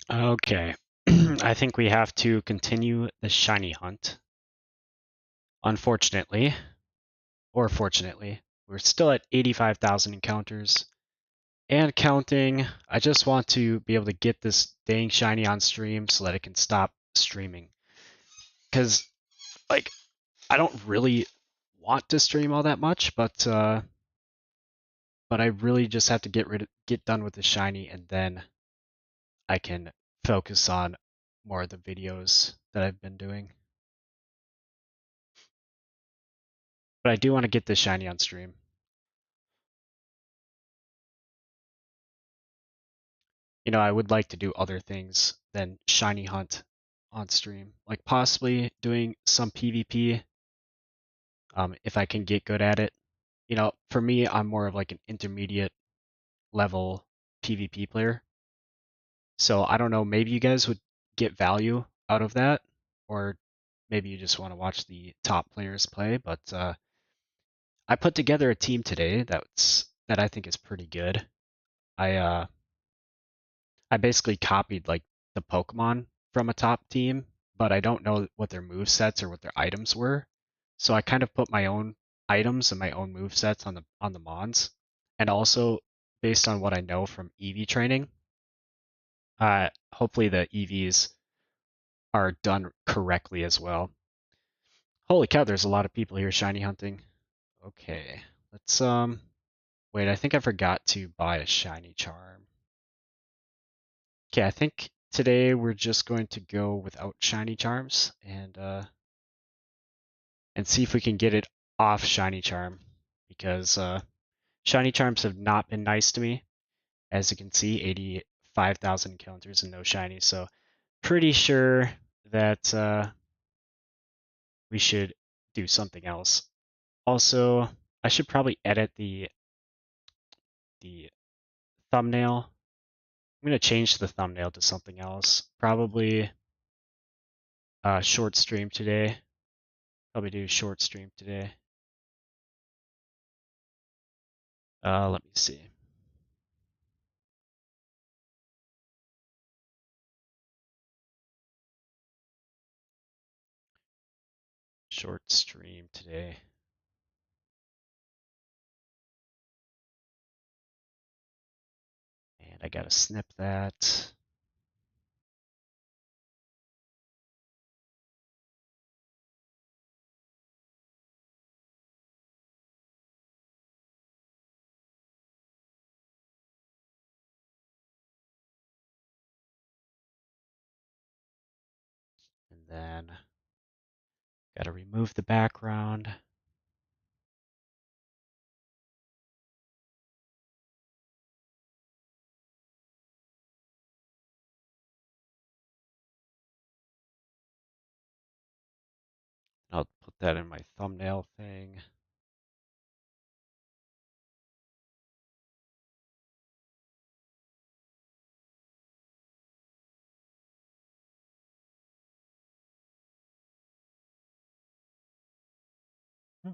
Okay. I think we have to continue the shiny hunt. Unfortunately, or fortunately, we're still at 85,000 encounters and counting. I just want to be able to get this dang shiny on stream so that it can stop streaming. Because, like, I don't really want to stream all that much, but I really just have to get done with the shiny, and then I can focus on more of the videos that I've been doing. But I do want to get this shiny on stream. I would like to do other things than shiny hunt on stream, like possibly doing some PvP, if I can get good at it. For me, I'm more of like an intermediate level PvP player. So I don't know, maybe you guys would get value out of that, or maybe you just want to watch the top players play. But I put together a team today that I think is pretty good. I uh, I basically copied like the Pokemon from a top team, but I don't know what their move sets or what their items were. So I kind of put my own items and my own move sets on the Mons, and also based on what I know from EV training. Hopefully the EVs are done correctly as well. Holy cow, there's a lot of people here shiny hunting. Okay, let's wait, I think I forgot to buy a shiny charm. Okay, I think today we're just going to go without shiny charms and see if we can get it off shiny charm, because shiny charms have not been nice to me. As you can see, 85,000 encounters and no shiny, so pretty sure that we should do something else. Also, I should probably edit the thumbnail. I'm gonna change the thumbnail to something else. Probably short stream today. Probably do short stream today. Let me see. Short stream today. And I gotta snip that. And then gotta remove the background. I'll put that in my thumbnail thing. Hmm.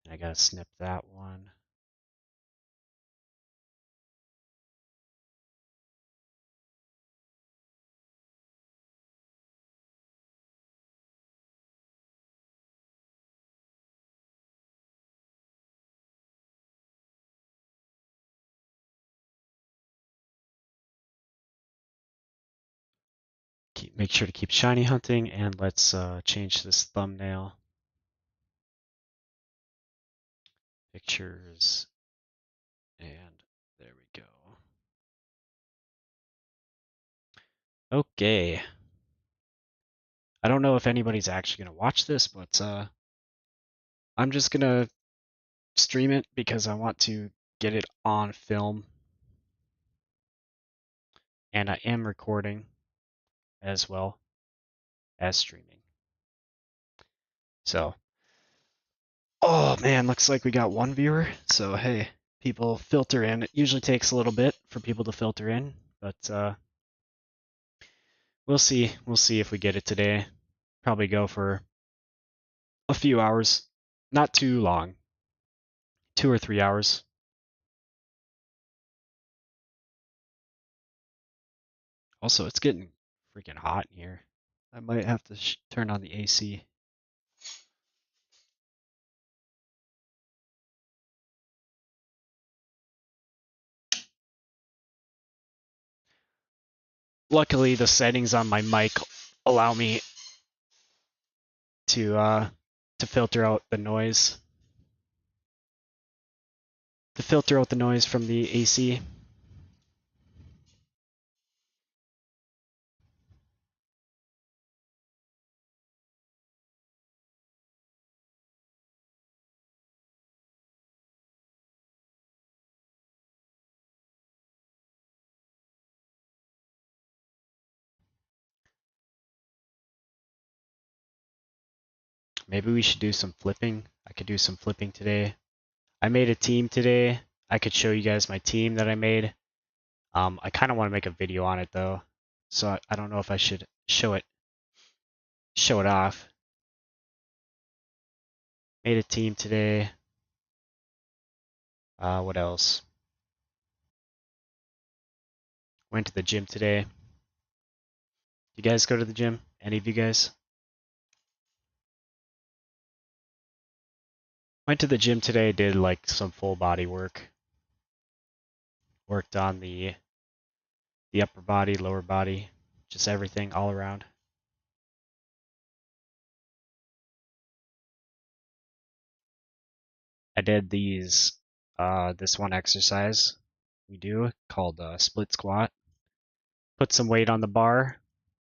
And I gotta snip that one. Make sure to keep shiny hunting, and let's change this thumbnail. Pictures, and there we go. Okay. I don't know if anybody's actually gonna watch this, but I'm just gonna stream it because I want to get it on film, and I am recording as well as streaming. So, oh man, looks like we got one viewer. So hey, people filter in. It usually takes a little bit for people to filter in, but We'll see. We'll see if we get it today. Probably go for a few hours. Not too long. 2 or 3 hours. Also, it's getting freaking hot in here. I might have to turn on the AC. Luckily, the settings on my mic allow me to filter out the noise. To filter out the noise from the AC. Maybe we should do some flipping. I could do some flipping today. I made a team today. I could show you guys my team that I made. I kind of want to make a video on it though, so I don't know if I should show it off. Made a team today. What else? Went to the gym today. You guys go to the gym? Any of you guys? Went to the gym today, did like some full body work. Worked on the upper body, lower body, just everything all around. I did this one exercise we do called split squat. Put some weight on the bar,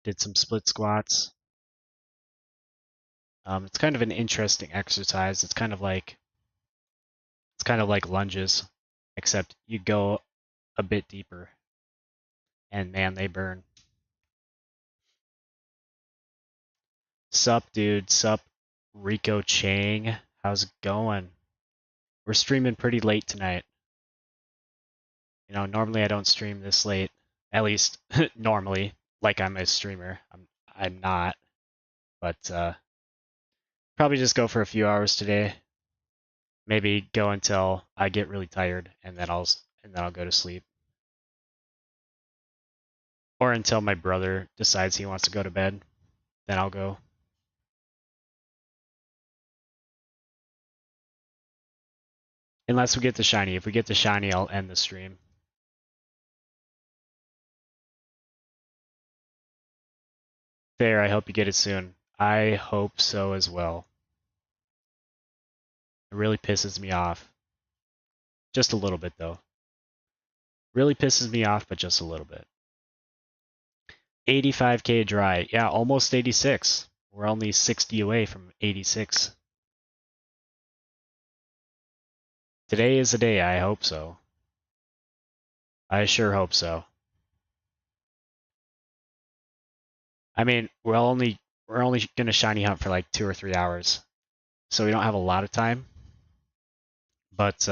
did some split squats. It's kind of an interesting exercise. It's kind of like lunges, except you go a bit deeper. And man, they burn. Sup, dude? Sup, Rico Chang? How's it going? We're streaming pretty late tonight. You know, normally I don't stream this late. At least normally, like I'm a streamer. I'm not, but probably just go for a few hours today. Maybe go until I get really tired, and then I'll go to sleep. Or until my brother decides he wants to go to bed, then I'll go. Unless we get the shiny. If we get the shiny, I'll end the stream. Fair, I hope you get it soon. I hope so as well. It really pisses me off. Just a little bit, though. Really pisses me off, but just a little bit. 85k dry. Yeah, almost 86. We're only 60 away from 86. Today is the day, I hope so. I sure hope so. I mean, we're only gonna shiny hunt for like 2 or 3 hours. So we don't have a lot of time. But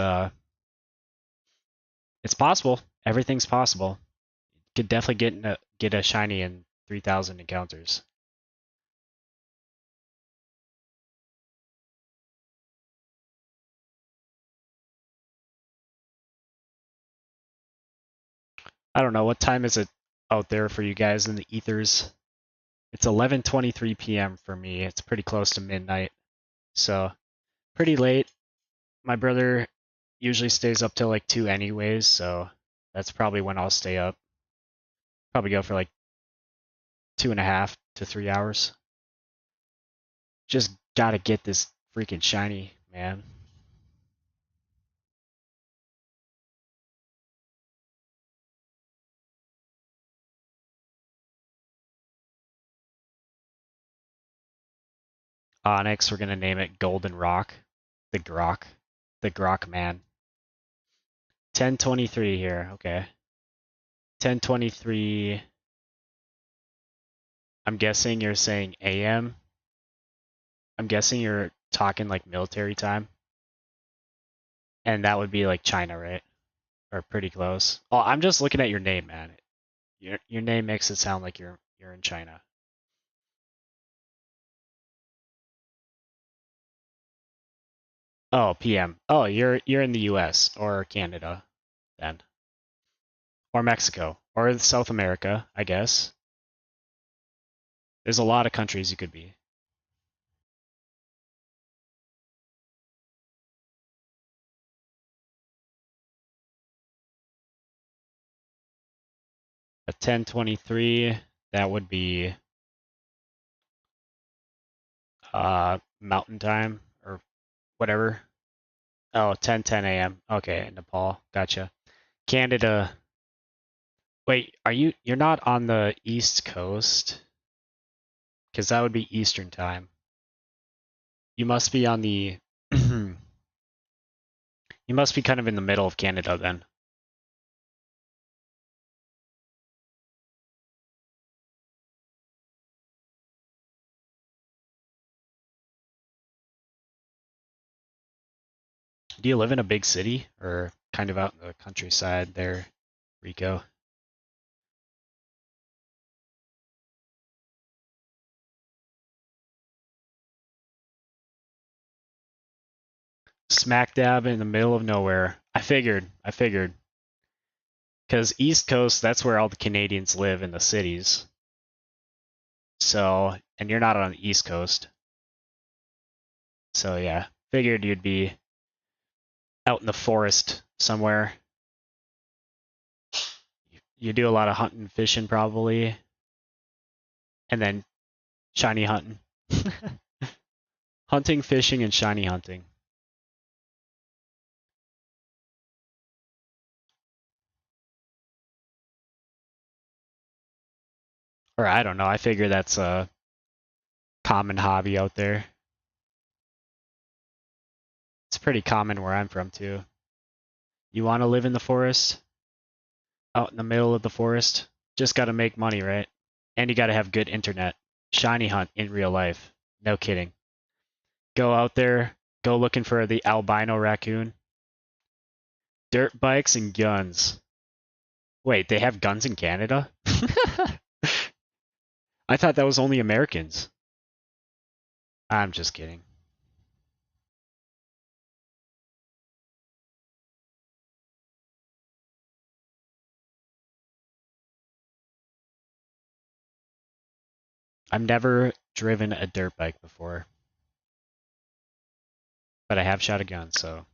it's possible. Everything's possible. Could definitely get a shiny in 3,000 encounters. I don't know, what time is it out there for you guys in the ethers? It's 11:23 p.m. for me. It's pretty close to midnight. So, pretty late. My brother usually stays up till like 2 anyways, so that's probably when I'll stay up. Probably go for like 2.5 to 3 hours. Just gotta get this freaking shiny, man. Onyx, we're gonna name it Golden Rock. The Grok. The Grok Man. 10:23 here, okay. 10:23. I'm guessing you're saying AM. I'm guessing you're talking like military time. And that would be like China, right? Or pretty close. Oh, I'm just looking at your name, man. Your name makes it sound like you're you're in China. Oh, PM. Oh, you're in the US or Canada then. Or Mexico. Or South America, I guess. There's a lot of countries you could be. A 1023, that would be mountain time or whatever. Oh, 10:10 a.m. Okay, Nepal. Gotcha. Canada. Wait, you're not on the East Coast? Because that would be Eastern time. You must be on the you must be kind of in the middle of Canada then. Do you live in a big city or kind of out in the countryside there, Rico? Smack dab in the middle of nowhere. I figured. Because East Coast, that's where all the Canadians live in the cities. So, and you're not on the East Coast. So yeah, figured you'd be out in the forest somewhere. You do a lot of hunting and fishing probably, and then shiny hunting. Hunting, fishing, and shiny hunting. Or I don't know, I figure that's a common hobby out there. It's pretty common where I'm from too. You want to live in the forest? Out in the middle of the forest? Just got to make money, right? And you got to have good internet. Shiny hunt in real life. No kidding. Go out there, go looking for the albino raccoon. Dirt bikes and guns. Wait, they have guns in Canada? I thought that was only Americans. I'm just kidding. I've never driven a dirt bike before, but I have shot a gun, so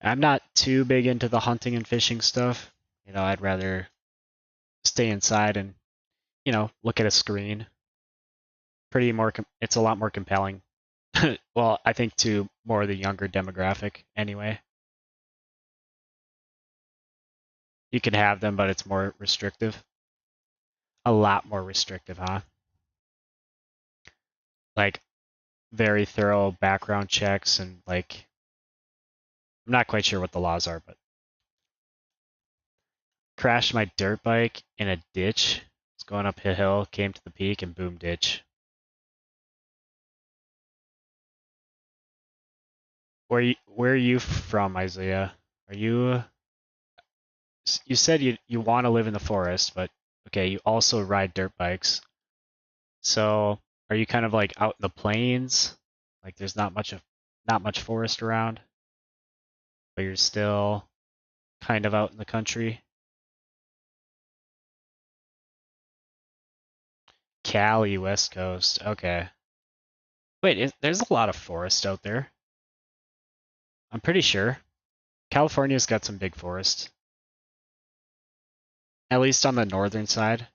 I'm not too big into the hunting and fishing stuff. I'd rather stay inside and, look at a screen. It's a lot more compelling. Well, I think to more of the younger demographic anyway. You can have them, but it's more restrictive. A lot more restrictive, huh? Like very thorough background checks and like I'm not quite sure what the laws are, but crashed my dirt bike in a ditch. It's going up a hill, came to the peak, and boom, ditch. Where are you from, Isaiah? Are you said you want to live in the forest, but okay, you also ride dirt bikes. So are you kind of like out in the plains? Like there's not much forest around, but you're still kind of out in the country. Cali, West Coast. Okay. Wait, there's a lot of forest out there. I'm pretty sure. California's got some big forests, at least on the northern side.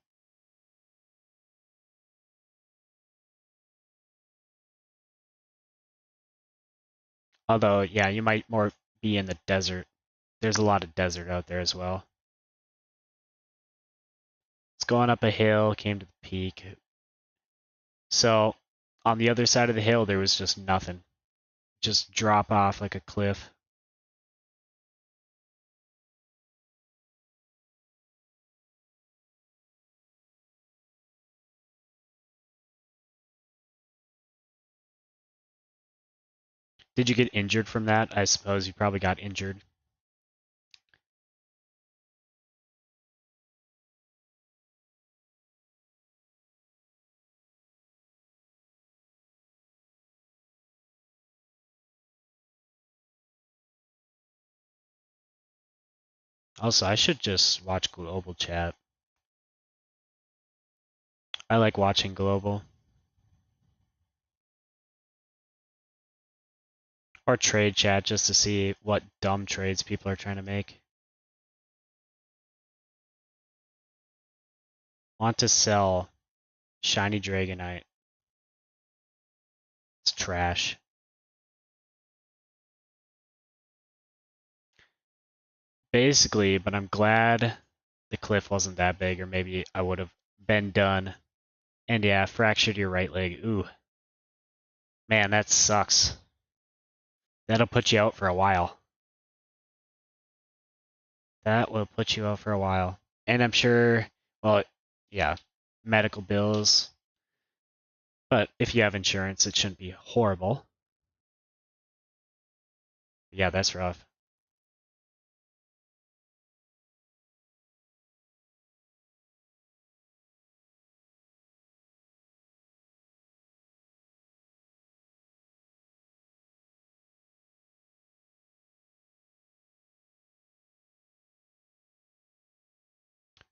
Although, yeah, you might more be in the desert. There's a lot of desert out there as well. It's going up a hill, came to the peak. So, on the other side of the hill, there was just nothing. Just drop off like a cliff. Did you get injured from that? I suppose you probably got injured. Also, I should just watch Global Chat. I like watching Global. Or Trade Chat just to see what dumb trades people are trying to make. Want to sell Shiny Dragonite. It's trash. Basically, but I'm glad the cliff wasn't that big, or maybe I would have been done. And yeah, fractured your right leg. Ooh. Man, that sucks. That'll put you out for a while. That will put you out for a while. And I'm sure, well, yeah, medical bills. But if you have insurance, it shouldn't be horrible. Yeah, that's rough.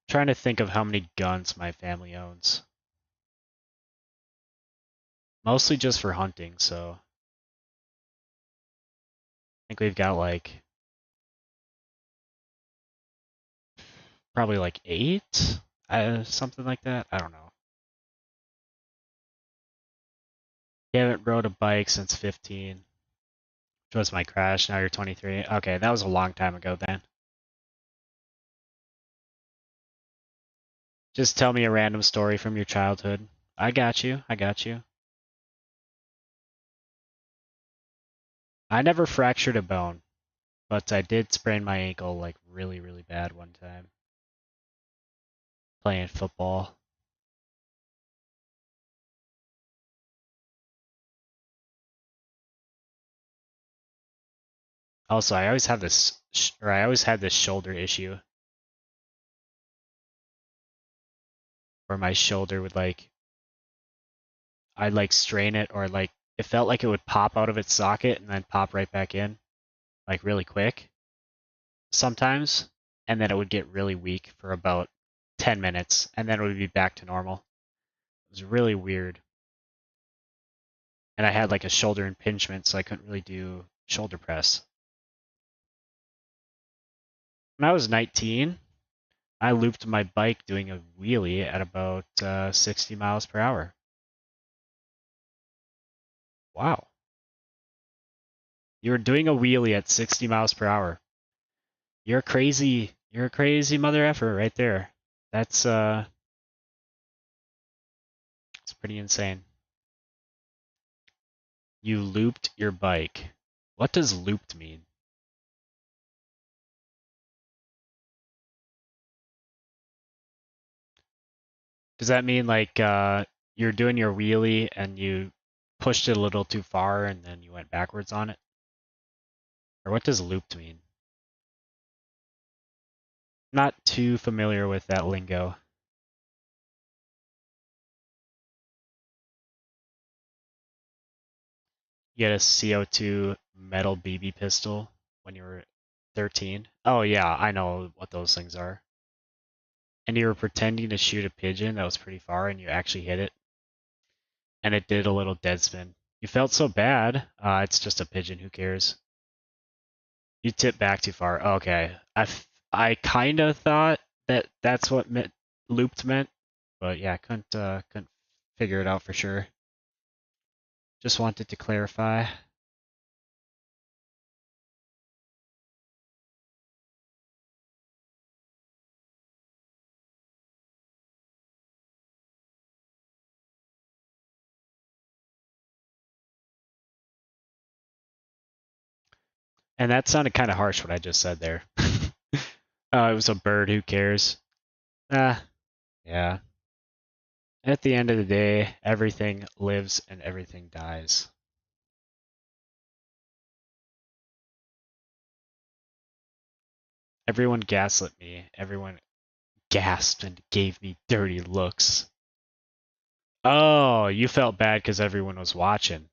Trying to think of how many guns my family owns. Mostly just for hunting, so I think we've got like probably like 8, something like that. I don't know. You haven't rode a bike since 15, which was my crash. Now you're 23. Okay, that was a long time ago then. Just tell me a random story from your childhood. I got you. I got you. I never fractured a bone, but I did sprain my ankle like really, really bad one time playing football. Also, I always have this, or I always had this shoulder issue where my shoulder would like, I'd like strain it, or like it felt like it would pop out of its socket and then pop right back in, like really quick sometimes, and then it would get really weak for about 10 minutes, and then it would be back to normal. It was really weird. And I had like a shoulder impingement, so I couldn't really do shoulder press. When I was 19, I looped my bike doing a wheelie at about 60 miles per hour. Wow. You were doing a wheelie at 60 miles per hour. You're a crazy mother effer right there. That's it's pretty insane. You looped your bike. What does looped mean? Does that mean like you're doing your wheelie and you pushed it a little too far and then you went backwards on it? Or what does looped mean? Not too familiar with that lingo. You had a CO2 metal BB pistol when you were 13? Oh yeah, I know what those things are. And you were pretending to shoot a pigeon that was pretty far and you actually hit it. And it did a little dead spin. You felt so bad. It's just a pigeon, who cares? You tipped back too far. Okay. I kind of thought that that's what looped meant, but yeah, couldn't figure it out for sure. Just wanted to clarify. And that sounded kind of harsh what I just said there. It was a bird, who cares? Ah, yeah. At the end of the day, everything lives and everything dies. Everyone gaslit me. Everyone gasped and gave me dirty looks. Oh, you felt bad because everyone was watching.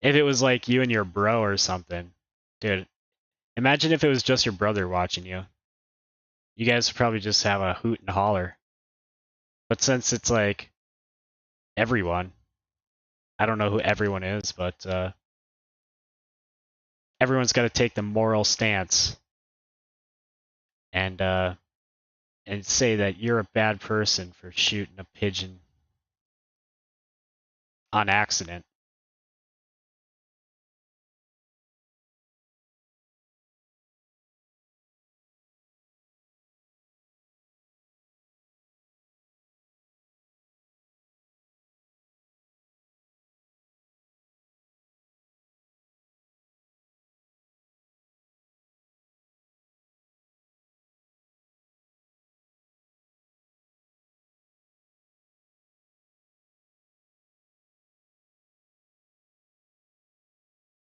If it was like you and your bro or something, dude, imagine if it was just your brother watching you. You guys would probably just have a hoot and holler. But since it's like everyone, I don't know who everyone is, but everyone's got to take the moral stance and say that you're a bad person for shooting a pigeon on accident.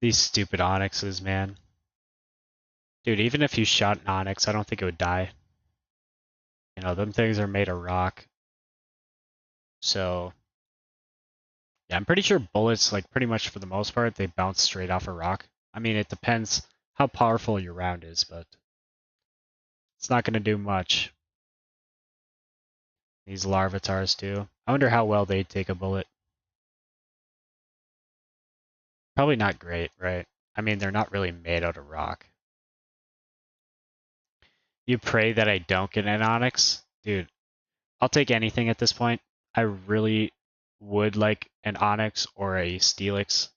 These stupid onyxes, man. Dude, even if you shot an onyx, I don't think it would die. You know, them things are made of rock. So, yeah, I'm pretty sure bullets, like pretty much for the most part, they bounce straight off a rock. I mean, it depends how powerful your round is, but it's not going to do much. These larvatars too. I wonder how well they'd take a bullet. Probably not great, right? I mean, they're not really made out of rock. You pray that I don't get an onyx? Dude, I'll take anything at this point. I really would like an onyx or a steelix.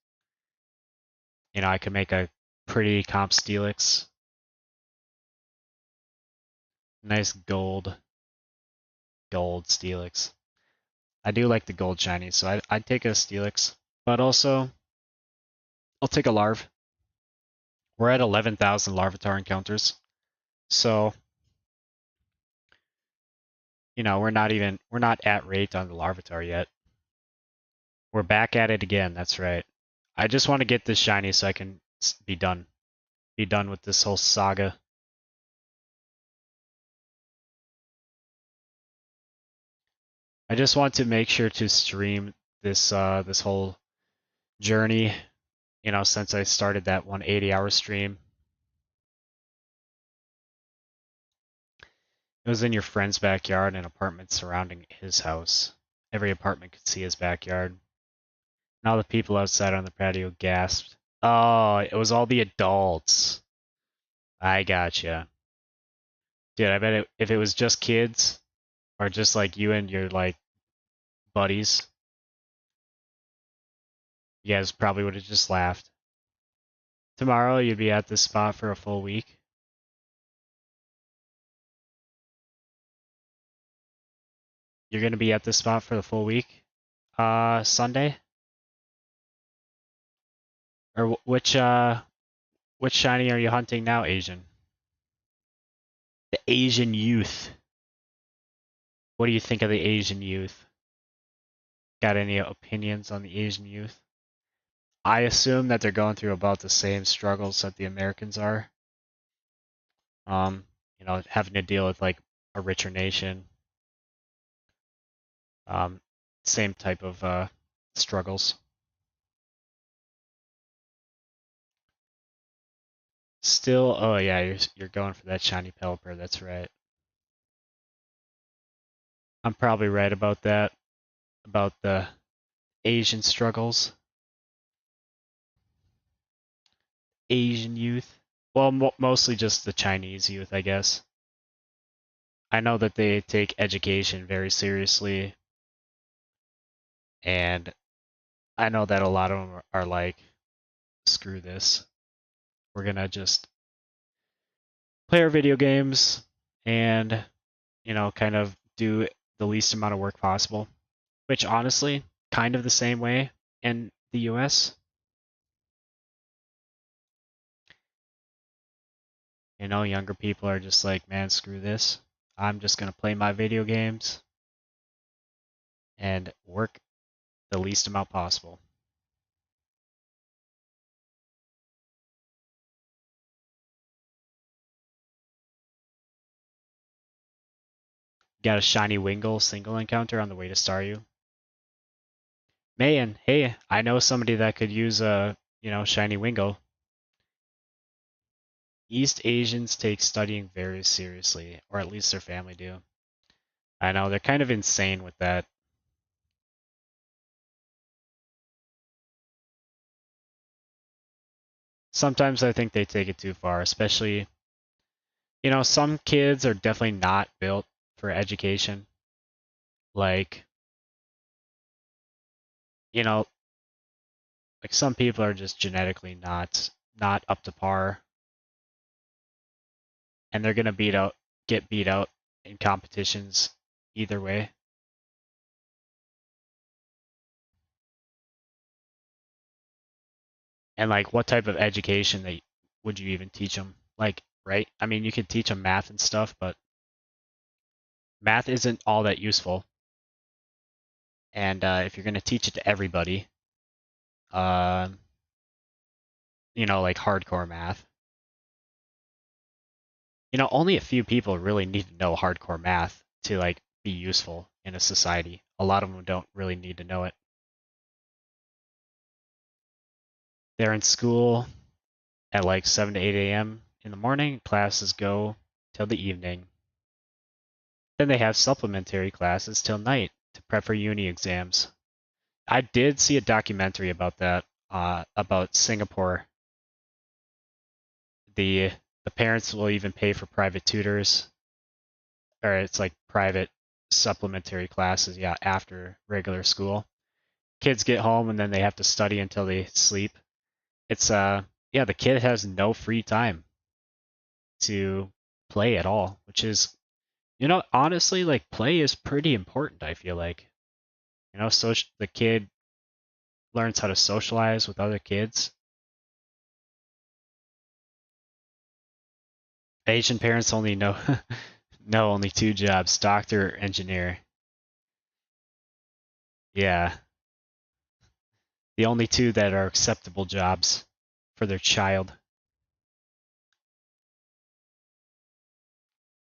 You know, I could make a pretty comp steelix. Nice gold steelix. I do like the gold shinies, so I'd take a steelix. But also, I'll take a larv. We're at 11,000 larvitar encounters. So, you know, we're not at rate on the larvitar yet. We're back at it again, that's right. I just want to get this shiny so I can be done. Be done with this whole saga. I just want to make sure to stream this whole journey, you know, since I started that 180-hour stream. It was in your friend's backyard, an apartment surrounding his house. Every apartment could see his backyard. And all the people outside on the patio gasped. Oh, it was all the adults. I gotcha. Dude, I bet if it was just kids, or just like you and your like buddies, you guys probably would have just laughed. Tomorrow you'd be at this spot for a full week. You're gonna be at this spot for the full week. Sunday? Or which shiny are you hunting now, Asian? The Asian youth. What do you think of the Asian youth? Got any opinions on the Asian youth? I assume that they're going through about the same struggles that the Americans are. You know, having to deal with like a richer nation. Um, Same type of struggles. Still, oh yeah, you're going for that shiny Pelipper. That's right. I'm probably right about that. About the Asian struggles. Asian youth. Well, mostly just the Chinese youth, I guess. I know that they take education very seriously, and I know that a lot of them are like, screw this. We're gonna just play our video games and, you know, kind of do the least amount of work possible. Which honestly, kind of the same way in the US. You know, younger people are just like, man, screw this. I'm just gonna play my video games and work the least amount possible. Got a shiny Wingull single encounter on the way to Staryu. Mayan, hey, I know somebody that could use a, shiny Wingull. East Asians take studying very seriously, or at least their family do. I know, they're kind of insane with that. Sometimes I think they take it too far, especially, some kids are definitely not built for education. Like, you know, like some people are just genetically not up to par, and they're gonna get beat out in competitions either way. And like, what type of education that would you even teach them? Like, right? I mean, you could teach them math and stuff, but math isn't all that useful. And if you're gonna teach it to everybody, uh, like hardcore math, only a few people really need to know hardcore math to like be useful in a society. A lot of them don't really need to know it. They're in school at like 7 to 8 a.m. in the morning. Classes go till the evening. Then they have supplementary classes till night to prep for uni exams. I did see a documentary about that, about Singapore. The parents will even pay for private tutors, or it's like private supplementary classes, yeah, after regular school. Kids get home and then they have to study until they sleep. It's yeah, the kid has no free time to play at all, which is, honestly, like play is pretty important, I feel like. So the kid learns how to socialize with other kids. Asian parents only know know only two jobs, doctor, engineer. Yeah, the only two that are acceptable jobs for their child.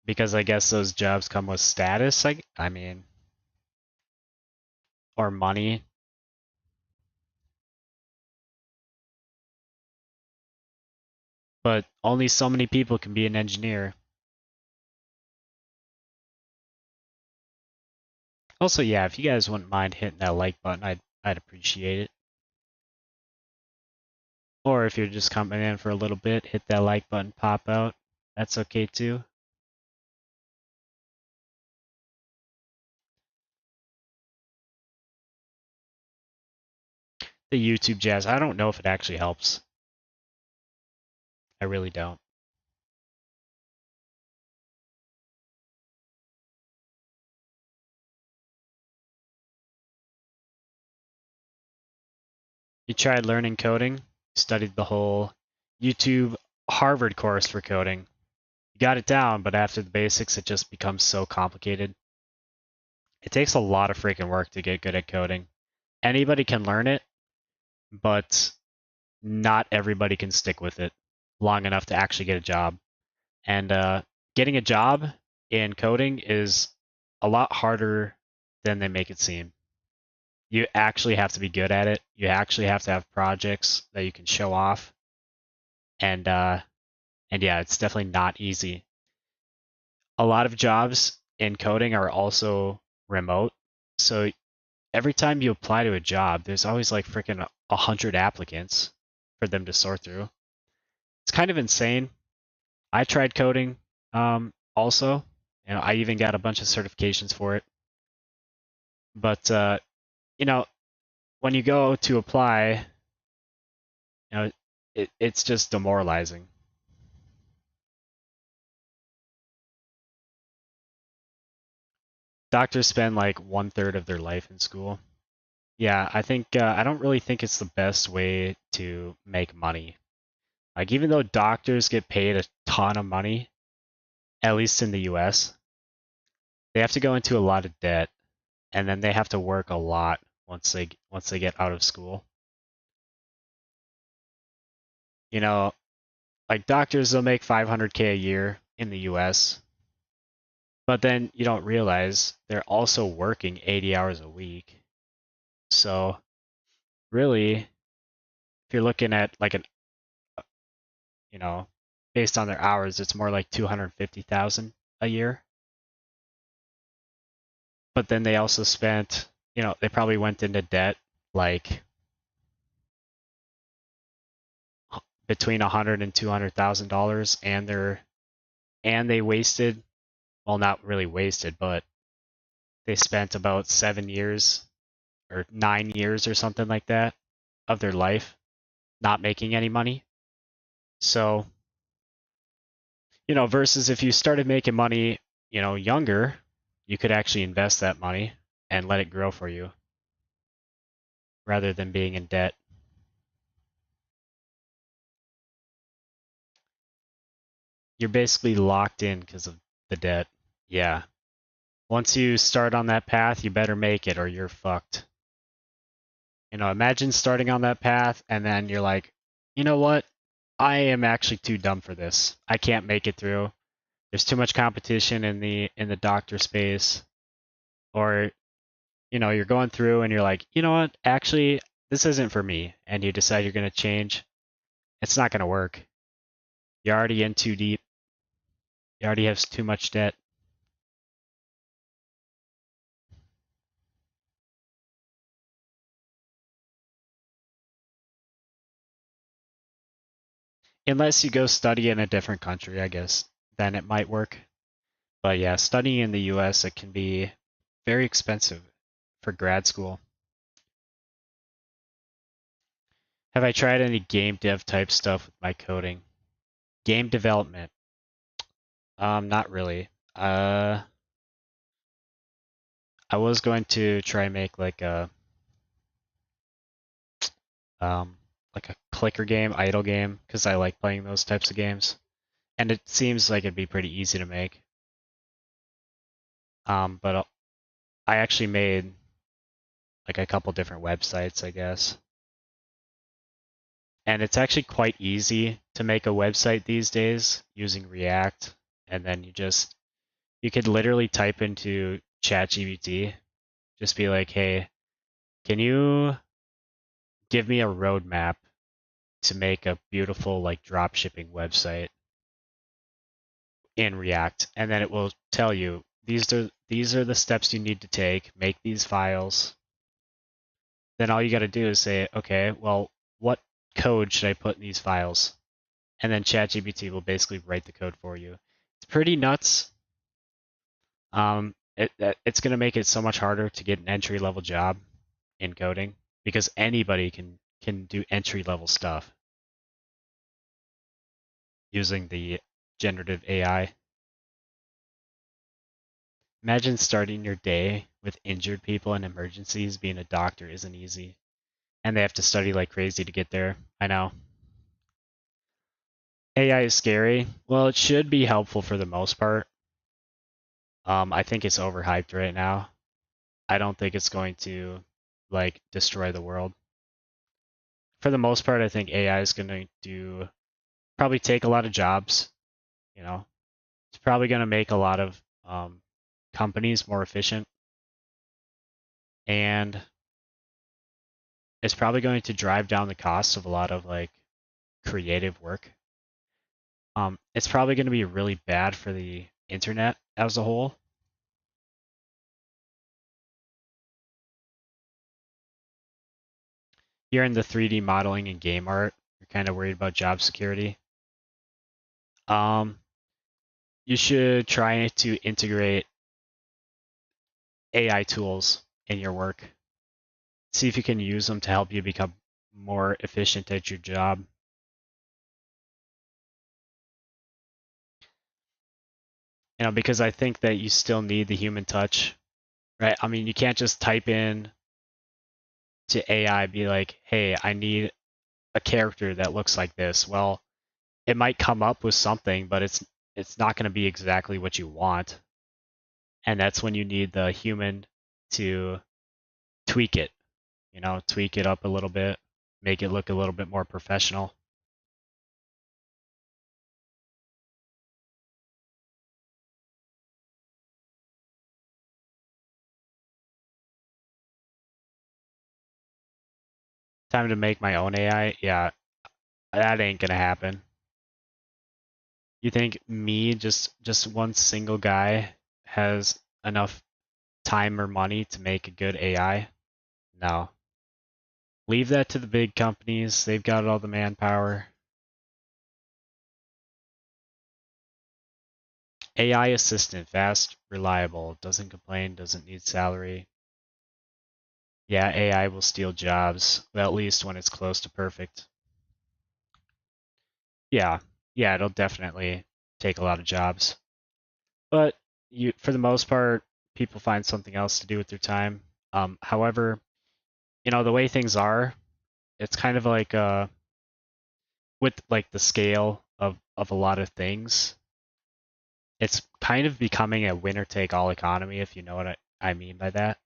Because I guess those jobs come with status, I mean, or money. But only so many people can be an engineer. Also, yeah, if you guys wouldn't mind hitting that like button, I'd appreciate it. Or if you're just coming in for a little bit, hit that like button, pop out. That's okay too. The YouTube jazz, I don't know if it actually helps. I really don't. You tried learning coding, studied the whole YouTube Harvard course for coding. You got it down, but after the basics, it just becomes so complicated. It takes a lot of freaking work to get good at coding. Anybody can learn it, but not everybody can stick with it long enough to actually get a job. And getting a job in coding is a lot harder than they make it seem. You actually have to be good at it. You actually have to have projects that you can show off. And yeah, it's definitely not easy. A lot of jobs in coding are also remote. So every time you apply to a job, there's always like freaking 100 applicants for them to sort through. It's kind of insane. I tried coding also. I even got a bunch of certifications for it. But you know, when you go to apply, it's just demoralizing. Doctors spend like 1/3 of their life in school. Yeah, I think I don't really think it's the best way to make money. Like even though doctors get paid a ton of money, at least in the US, they have to go into a lot of debt and then they have to work a lot once they get out of school. You know, like doctors they'll make 500K a year in the US. But then you don't realize they're also working 80 hours a week. So really, if you're looking at like an, you know, based on their hours, it's more like 250,000 a year. But then they also spent, they probably went into debt like between 100 and $200,000, and they wasted, well, not really wasted, but they spent about 7 years or 9 years or something like that of their life not making any money. So, versus if you started making money, younger, you could actually invest that money and let it grow for you rather than being in debt. You're basically locked in because of the debt. Yeah. Once you start on that path, you better make it or you're fucked. Imagine starting on that path and then you're like, you know what? I am actually too dumb for this. I can't make it through. There's too much competition in the doctor space. Or, you're going through and you're like, you know what? Actually, this isn't for me. And you decide you're going to change. It's not going to work. You're already in too deep. You already have too much debt. Unless you go study in a different country, I guess, then it might work. But yeah, studying in the US, it can be very expensive for grad school. Have I tried any game dev type stuff with my coding? Game development? Not really. I was going to try and make um like a clicker game, idle game, because I like playing those types of games. And it seems like it'd be pretty easy to make. But I actually made like a couple different websites, I guess. And it's actually quite easy to make a website these days using React. And then you could literally type into ChatGPT, just be like, hey, can you give me a roadmap to make a beautiful like drop shipping website in React? And then it will tell you these are the steps you need to take, make these files. Then all you got to do is say, okay, well, what code should I put in these files? And then ChatGPT will basically write the code for you. It's pretty nuts. It's going to make it so much harder to get an entry level job in coding because anybody can do entry level stuff using the generative AI. Imagine starting your day with injured people and emergencies. Being a doctor isn't easy, and they have to study like crazy to get there. I know. AI is scary. Well, it should be helpful for the most part. I think it's overhyped right now. I don't think it's going to like destroy the world. For the most part, I think AI is going to do probably take a lot of jobs. You know, it's probably going to make a lot of companies more efficient, and it's probably going to drive down the cost of a lot of like creative work. It's probably going to be really bad for the internet as a whole. You're in the 3D modeling and game art. You're kind of worried about job security. Um, you should try to integrate AI tools in your work. See if you can use them to help you become more efficient at your job. Because I think that you still need the human touch, right? I mean, you can't just type in to AI, be like, hey, I need a character that looks like this. Well, it might come up with something, but it's not going to be exactly what you want. And that's when you need the human to tweak it, tweak it up a little bit, make it look a little bit more professional. Time to make my own AI? Yeah, that ain't gonna happen. You think me, just one single guy, has enough time or money to make a good AI? No. Leave that to the big companies. They've got all the manpower. AI assistant, fast, reliable, doesn't complain, doesn't need salary. Yeah, AI will steal jobs, well, at least when it's close to perfect. Yeah, yeah, it'll definitely take a lot of jobs. But for the most part, people find something else to do with their time. However, the way things are, it's kind of like with like the scale of a lot of things, it's kind of becoming a winner take all economy, if you know what I mean by that.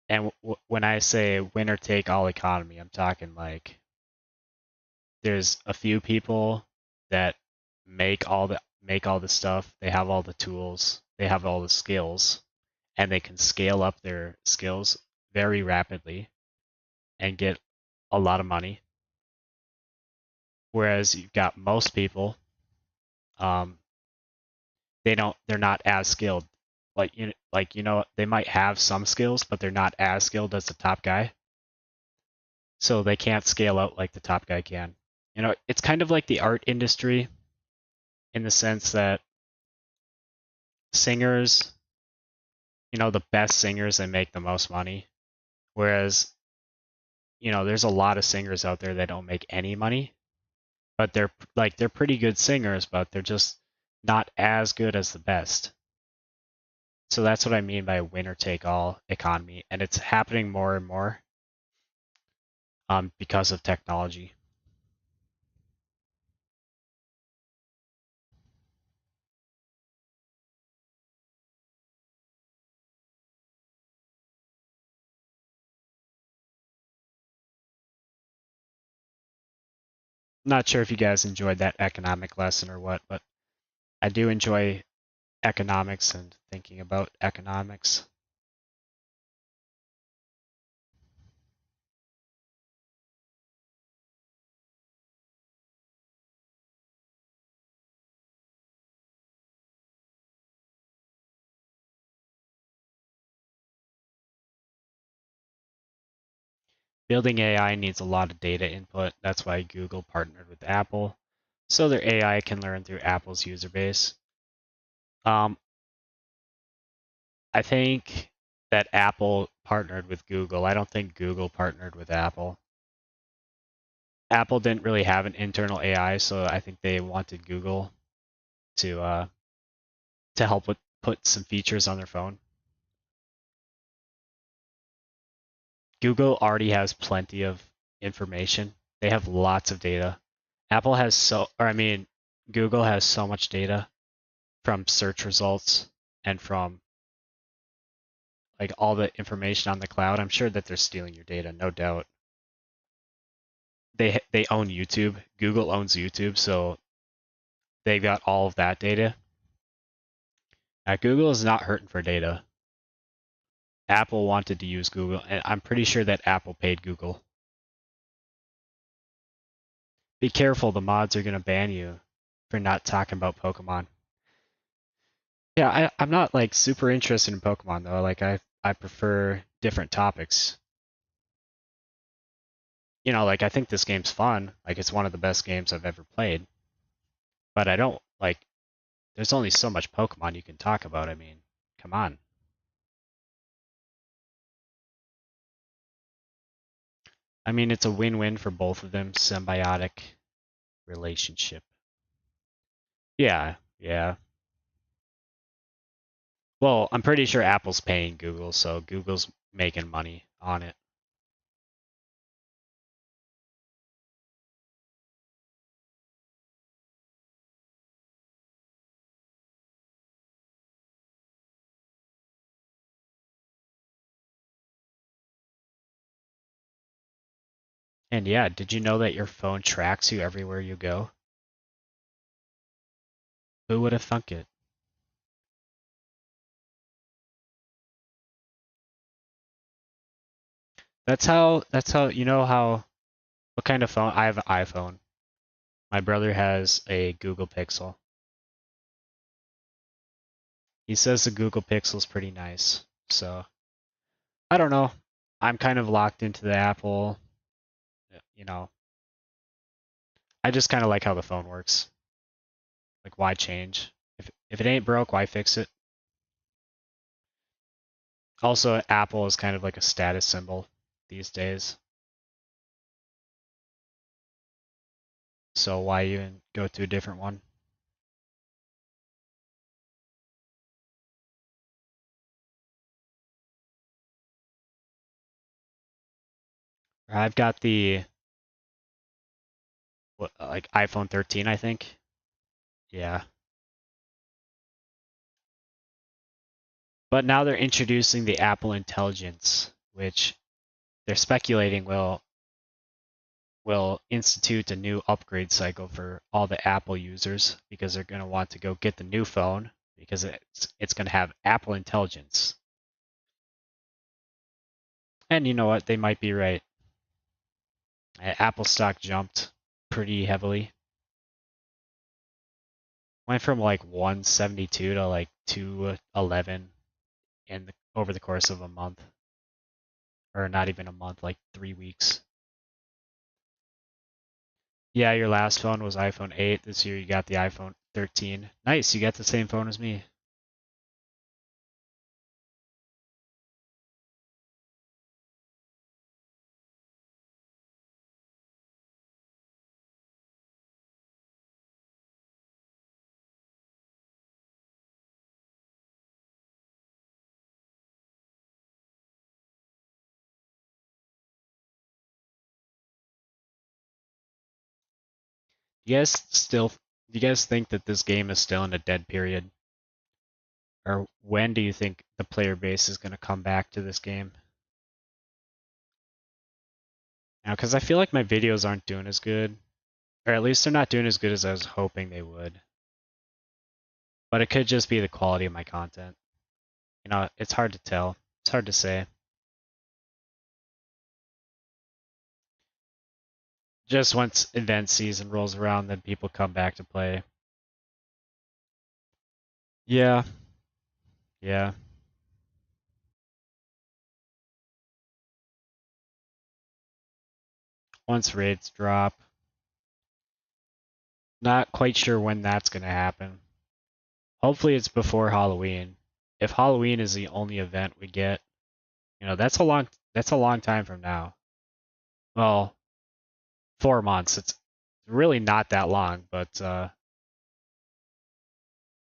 And when I say winner take all economy, I'm talking like there's a few people that make all the stuff, they have all the tools, they have all the skills, and they can scale up their skills very rapidly and get a lot of money. Whereas you've got most people, um, they're not as skilled. They might have some skills, but they're not as skilled as the top guy. So they can't scale out like the top guy can. It's kind of like the art industry in the sense that singers, the best singers that make the most money. Whereas, there's a lot of singers out there that don't make any money, but they're pretty good singers, but they're just not as good as the best. So that's what I mean by winner take all economy, and it's happening more and more because of technology. I'm not sure if you guys enjoyed that economic lesson or what, but I do enjoy economics and thinking about economics. Building AI needs a lot of data input. That's why Google partnered with Apple, so their AI can learn through Apple's user base. Um, I think that Apple partnered with Google. I don't think Google partnered with Apple. Apple didn't really have an internal AI, so I think they wanted Google to uh, to help with put some features on their phone. Google already has plenty of information. They have lots of data. Apple has Google has so much data from search results and from like all the information on the cloud. I'm sure that they're stealing your data, no doubt. They own YouTube. Google owns YouTube, so they got all of that data. Google is not hurting for data. Apple wanted to use Google, and I'm pretty sure that Apple paid Google. Be careful, the mods are gonna ban you for not talking about Pokemon. Yeah, I'm not like super interested in Pokemon though. Like I prefer different topics. Like I think this game's fun. Like it's one of the best games I've ever played. But I don't like there's only so much Pokemon you can talk about. I mean, come on. I mean, it's a win-win for both of them, symbiotic relationship. Yeah, yeah. Well, I'm pretty sure Apple's paying Google, so Google's making money on it. And yeah, did you know that your phone tracks you everywhere you go? Who would have thunk it? That's how you know how what kind of phone I have an iPhone. My brother has a Google Pixel. He says the Google Pixel's pretty nice. So I don't know. I'm kind of locked into the Apple. You know, I just kind of like how the phone works. Like, why change? If it ain't broke, why fix it? Also, Apple is kind of like a status symbol these days. So why even go to a different one? I've got the like iPhone 13, I think. Yeah. But now they're introducing the Apple Intelligence, which they're speculating will institute a new upgrade cycle for all the Apple users because they're going to want to go get the new phone because it's going to have Apple Intelligence. And you know what? They might be right. Apple stock jumped pretty heavily. Went from like 172 to like 211 over the course of a month, or not even a month, like 3 weeks. Yeah, your last phone was iPhone 8. This year you got the iPhone 13. Nice, you got the same phone as me. You guys still, do you guys think that this game is still in a dead period? Or when do you think the player base is going to come back to this game? Now, because I feel like my videos aren't doing as good, or at least they're not doing as good as I was hoping they would. But it could just be the quality of my content. You know, it's hard to tell. It's hard to say. Just once event season rolls around, then people come back to play. Yeah, yeah. Once rates drop. Not quite sure when that's going to happen. Hopefully it's before Halloween. If Halloween is the only event we get, you know, that's a long time from now. Well, 4 months. It's really not that long, but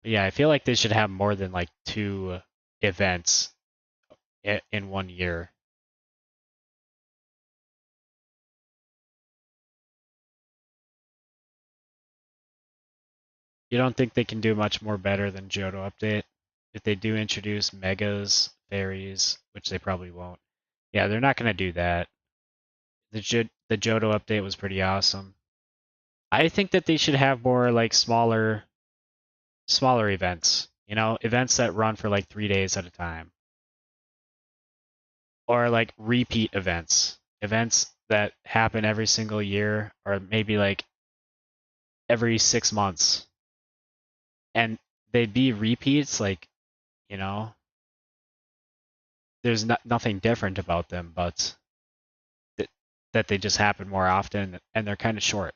yeah, I feel like they should have more than like two events in one year. You don't think they can do much more better than Johto update? If they do introduce megas, fairies, which they probably won't. Yeah, they're not gonna do that. The Johto update was pretty awesome. I think that they should have more like smaller events. You know, events that run for like 3 days at a time. Or like repeat events. Events that happen every single year or maybe like every 6 months. And they'd be repeats, like, you know, there's nothing different about them, but that, that they just happen more often and they're kind of short.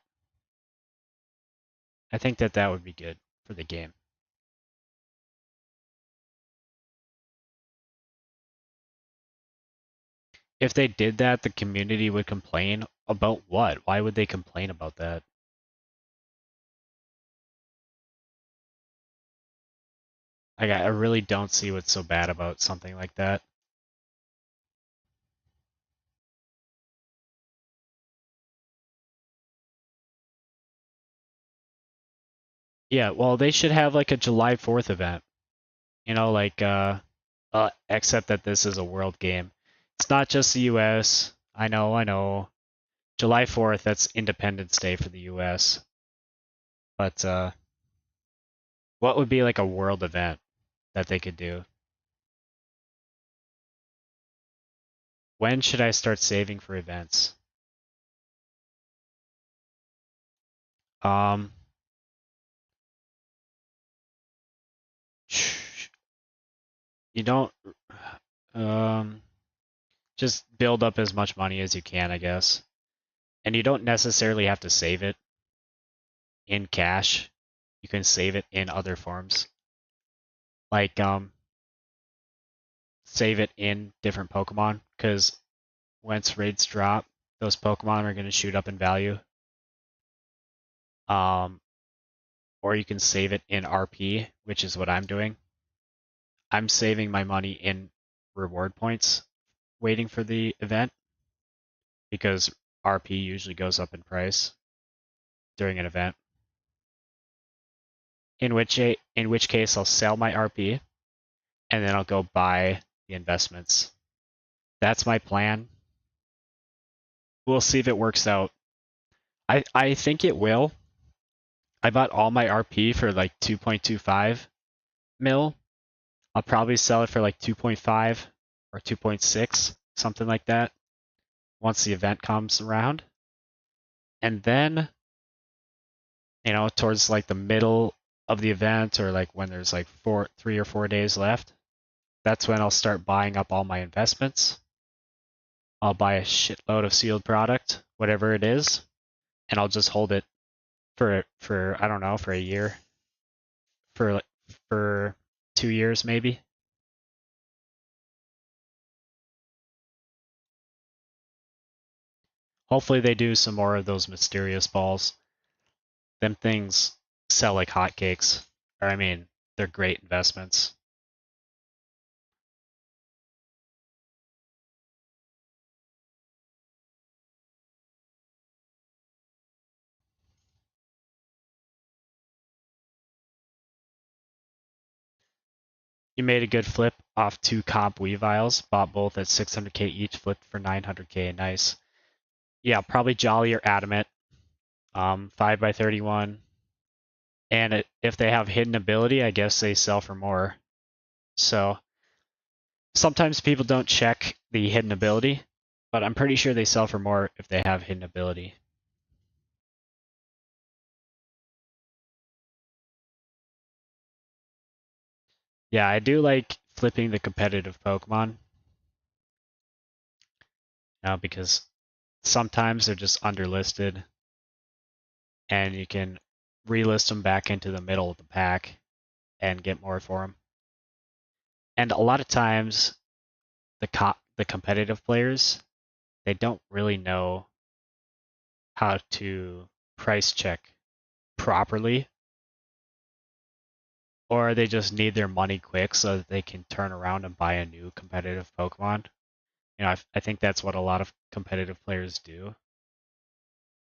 I think that that would be good for the game. If they did that, the community would complain about what? Why would they complain about that? Like, I really don't see what's so bad about something like that. Yeah, well, they should have like a July 4th event. You know, like except that this is a world game. It's not just the US. I know. July 4th, that's Independence Day for the US. But what would be like a world event that they could do? When should I start saving for events? Um, you don't just build up as much money as you can, I guess. And you don't necessarily have to save it in cash. You can save it in other forms. Like save it in different Pokemon, because once rates drop, those Pokemon are going to shoot up in value. Um, or you can save it in RP, which is what I'm doing. I'm saving my money in reward points, waiting for the event, because RP usually goes up in price during an event. In which case I'll sell my RP and then I'll go buy the investments. That's my plan. We'll see if it works out. I think it will. I bought all my RP for like 2.25 mil. I'll probably sell it for like 2.5 or 2.6, something like that, once the event comes around. And then, towards like the middle of the event, or like when there's like 3 or 4 days left, that's when I'll start buying up all my investments. I'll buy a shitload of sealed product, whatever it is, and I'll just hold it for I don't know, for a year, for 2 years maybe. Hopefully they do some more of those mysterious balls. Them things sell like hotcakes. Or I mean, they're great investments. You made a good flip off 2 comp Weaviles, bought both at 600k each, flipped for 900k. Nice. Yeah, probably Jolly or Adamant. 5x31. And if they have hidden ability, I guess they sell for more. So sometimes people don't check the hidden ability, but I'm pretty sure they sell for more if they have hidden ability. Yeah, I do like flipping the competitive Pokemon. Because sometimes they're just underlisted, and you can relist them back into the middle of the pack and get more for them. And a lot of times, the competitive players, they don't really know how to price check properly, or they just need their money quick so that they can turn around and buy a new competitive Pokemon. I think that's what a lot of competitive players do.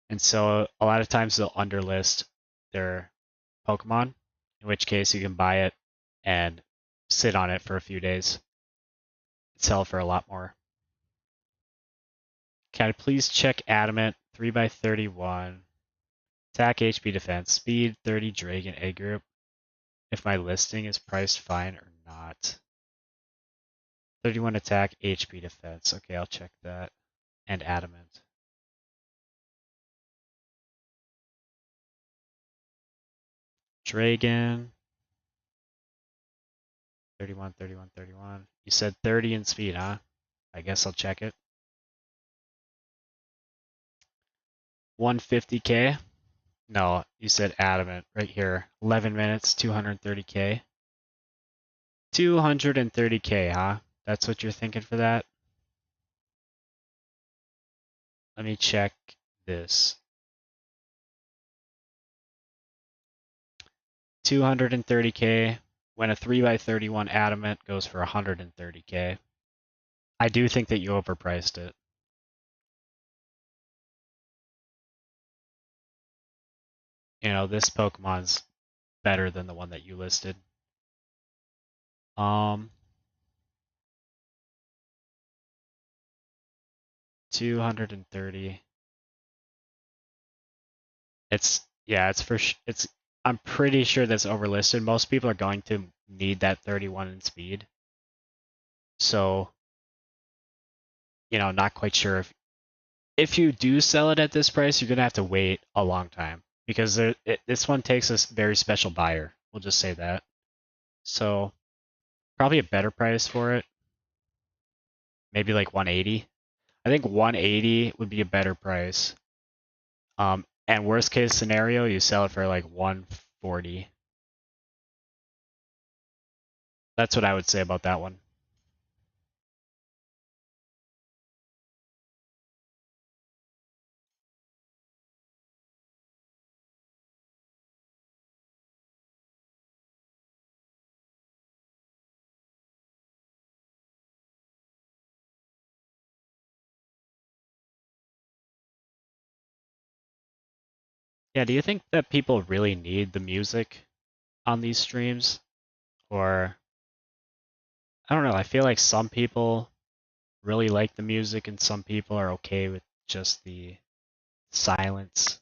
And so a lot of times they'll underlist their Pokemon, in which case you can buy it and sit on it for a few days and sell for a lot more. Can I please check Adamant 3x31? Attack, HP, defense, speed, 30, Dragon, A group. If my listing is priced fine or not. 31 attack, HP, defense. Okay, I'll check that. And Adamant. Dragon. 31, 31, 31. You said 30 in speed, huh? I guess I'll check it. 150k? No, you said Adamant right here. 11 minutes, 230k. 230k, huh? That's what you're thinking for that? Let me check this. 230k. When a 3x31 Adamant goes for 130k. I do think that you overpriced it. This Pokemon's better than the one that you listed. 230. I'm pretty sure that's overlisted. Most people are going to need that 31 in speed. So not quite sure if you do sell it at this price, you're gonna have to wait a long time because this one takes a very special buyer. We'll just say that. So probably a better price for it, maybe like 180. I think 180 would be a better price. And worst case scenario, you sell it for like 140. That's what I would say about that one. Yeah, do you think that people really need the music on these streams? Or I don't know, I feel like some people really like the music and some people are okay with just the silence.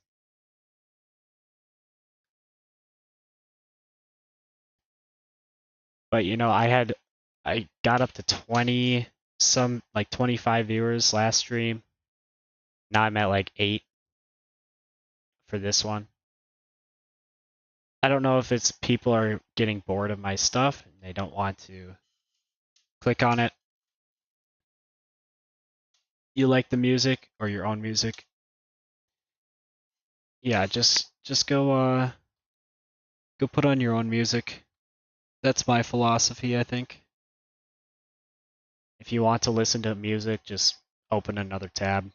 But I got up to 20 some like 25 viewers last stream. Now I'm at like 8 for this one. I don't know if it's people are getting bored of my stuff and they don't want to click on it. You like the music or your own music? Yeah, just go put on your own music. That's my philosophy, I think. If you want to listen to music, just open another tab.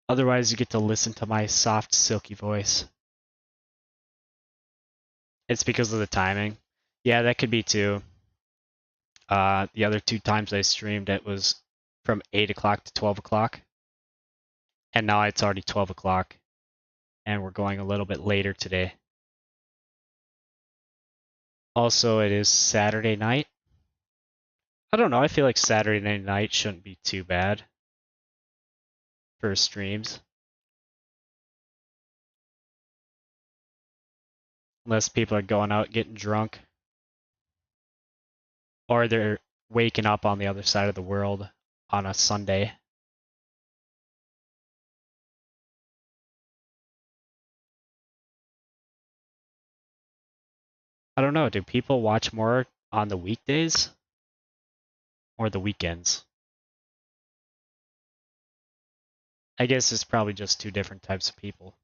Otherwise, you get to listen to my soft, silky voice. It's because of the timing. Yeah, that could be too. The other 2 times I streamed, it was from 8 o'clock to 12 o'clock. And now it's already 12 o'clock. And we're going a little bit later today. Also, it is Saturday night. I don't know, I feel like Saturday night shouldn't be too bad for streams. Unless people are going out getting drunk. Or they're waking up on the other side of the world on a Sunday. I don't know, do people watch more on the weekdays or the weekends? I guess it's probably just two different types of people.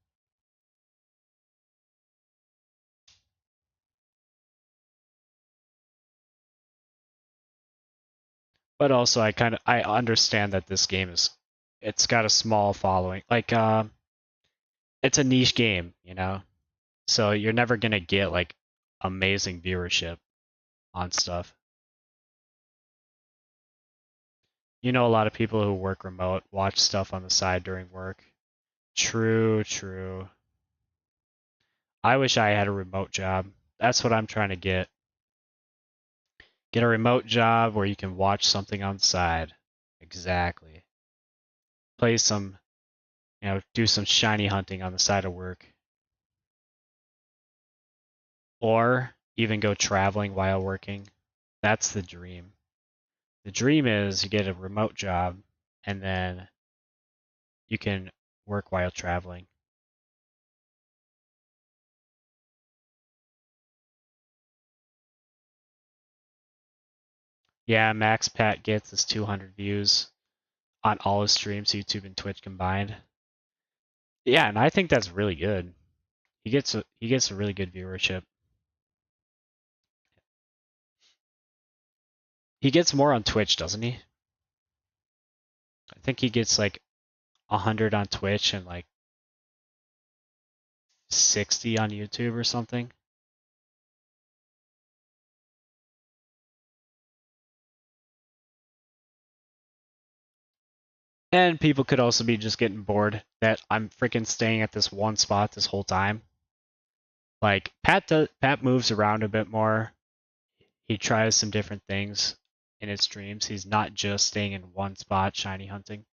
But also I understand that this game it's got a small following. Like it's a niche game, So you're never gonna get like amazing viewership on stuff. A lot of people who work remote watch stuff on the side during work. True, true. I wish I had a remote job. That's what I'm trying to get. Get a remote job where you can watch something on the side. Exactly. Play some, do some shiny hunting on the side of work. Or even go traveling while working. That's the dream. The dream is you get a remote job and then you can work while traveling. Yeah, max Pat gets is 200 views on all his streams, YouTube and Twitch combined. Yeah, and I think that's really good. He gets a really good viewership. He gets more on Twitch, doesn't he? I think he gets like 100 on Twitch and like 60 on YouTube or something. And people could also be just getting bored that I'm freaking staying at this one spot this whole time. Like Pat moves around a bit more. He tries some different things in his streams. He's not just staying in one spot shiny hunting.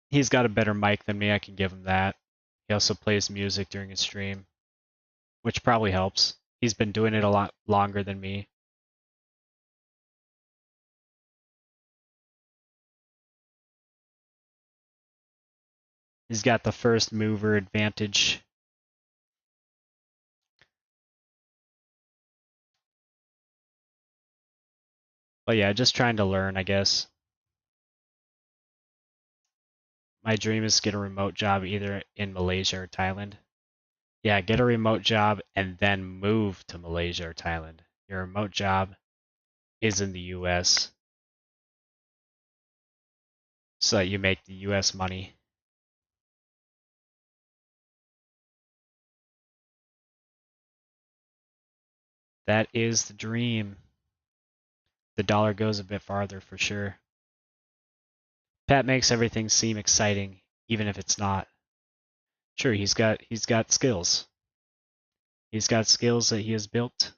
He's got a better mic than me, I can give him that. He also plays music during his stream. which probably helps. He's been doing it a lot longer than me. He's got the first mover advantage. But yeah, just trying to learn, I guess. My dream is to get a remote job either in Malaysia or Thailand. Yeah, get a remote job and then move to Malaysia or Thailand. Your remote job is in the US so that you make the US money. That is the dream. The dollar goes a bit farther for sure. Pat makes everything seem exciting, even if it's not. Sure, he's got skills. He's got skills that he has built,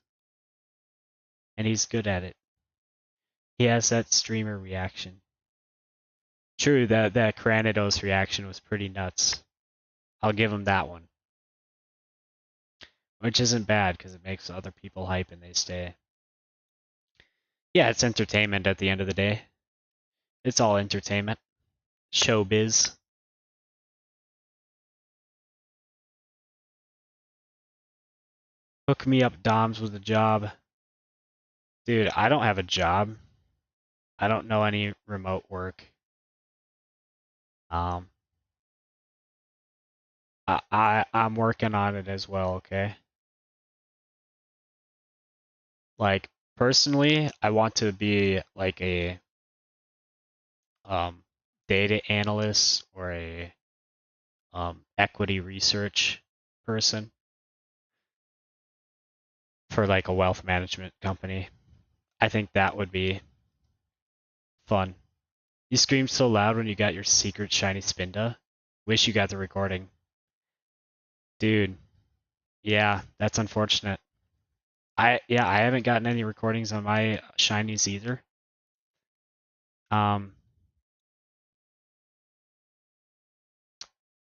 and he's good at it. He has that streamer reaction. True, that Cranidos reaction was pretty nuts. I'll give him that one. Which isn't bad, because it makes other people hype and they stay. Yeah, it's entertainment at the end of the day. It's all entertainment. Showbiz. Hook me up, Doms, with a job. Dude, I don't have a job. I don't know any remote work. Um, I'm working on it as well, okay? Like, personally, I want to be like a um, data analyst or a equity research person for like a wealth management company. I think that would be fun. You screamed so loud when you got your secret shiny Spinda. Wish you got the recording. Dude, yeah, that's unfortunate. I haven't gotten any recordings on my shinies either. Um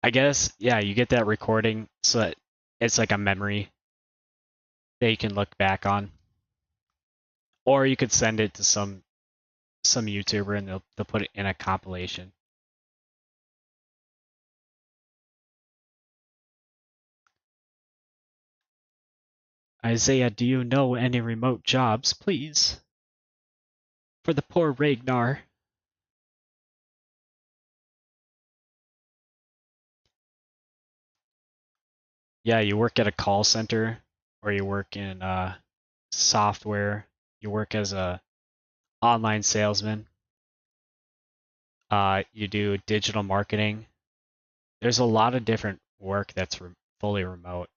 I guess yeah, you get that recording so that it's like a memory that you can look back on. Or you could send it to some YouTuber and they'll put it in a compilation. Isaiah, do you know any remote jobs, please? For the poor Ragnar. Yeah, you work at a call center or you work in software, you work as a online salesman, you do digital marketing. There's a lot of different work that's fully remote.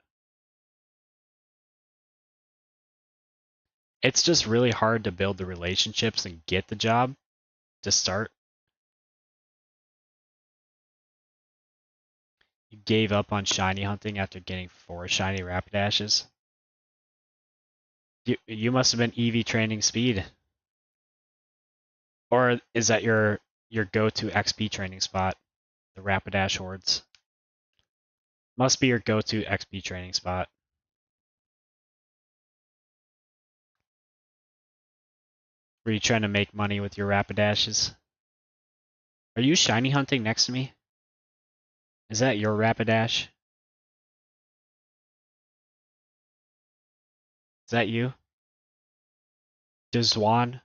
It's just really hard to build the relationships and get the job to start. You gave up on shiny hunting after getting 4 shiny Rapidashes. You must have been EV training speed. Or is that your go-to XP training spot? The Rapidash hordes. Must be your go-to XP training spot. Were you trying to make money with your Rapidashes? Are you shiny hunting next to me? Is that your Rapidash? Is that you? Dizwan?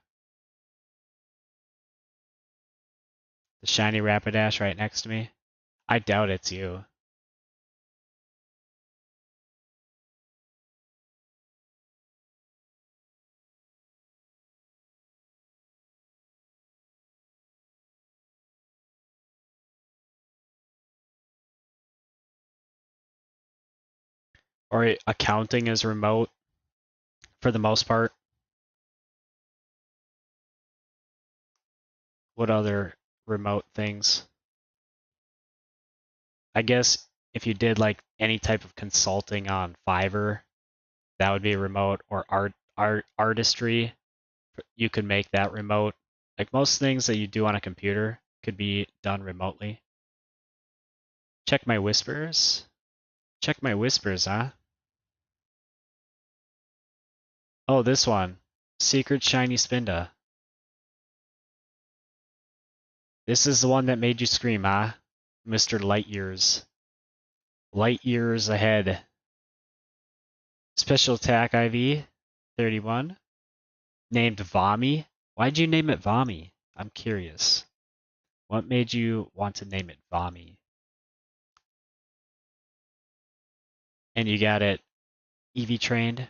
The shiny Rapidash right next to me? I doubt it's you. Or accounting is remote for the most part. What other remote things? I guess if you did like any type of consulting on Fiverr, that would be remote, or artistry, you could make that remote. Like most things that you do on a computer could be done remotely. Check my whispers. Check my whispers, huh? Oh, this one. Secret Shiny Spinda. This is the one that made you scream, huh? Mr. Light Years. Light Years ahead. Special attack IV, 31. Named Vami. Why'd you name it Vami? I'm curious. What made you want to name it Vami? And you got it EV trained.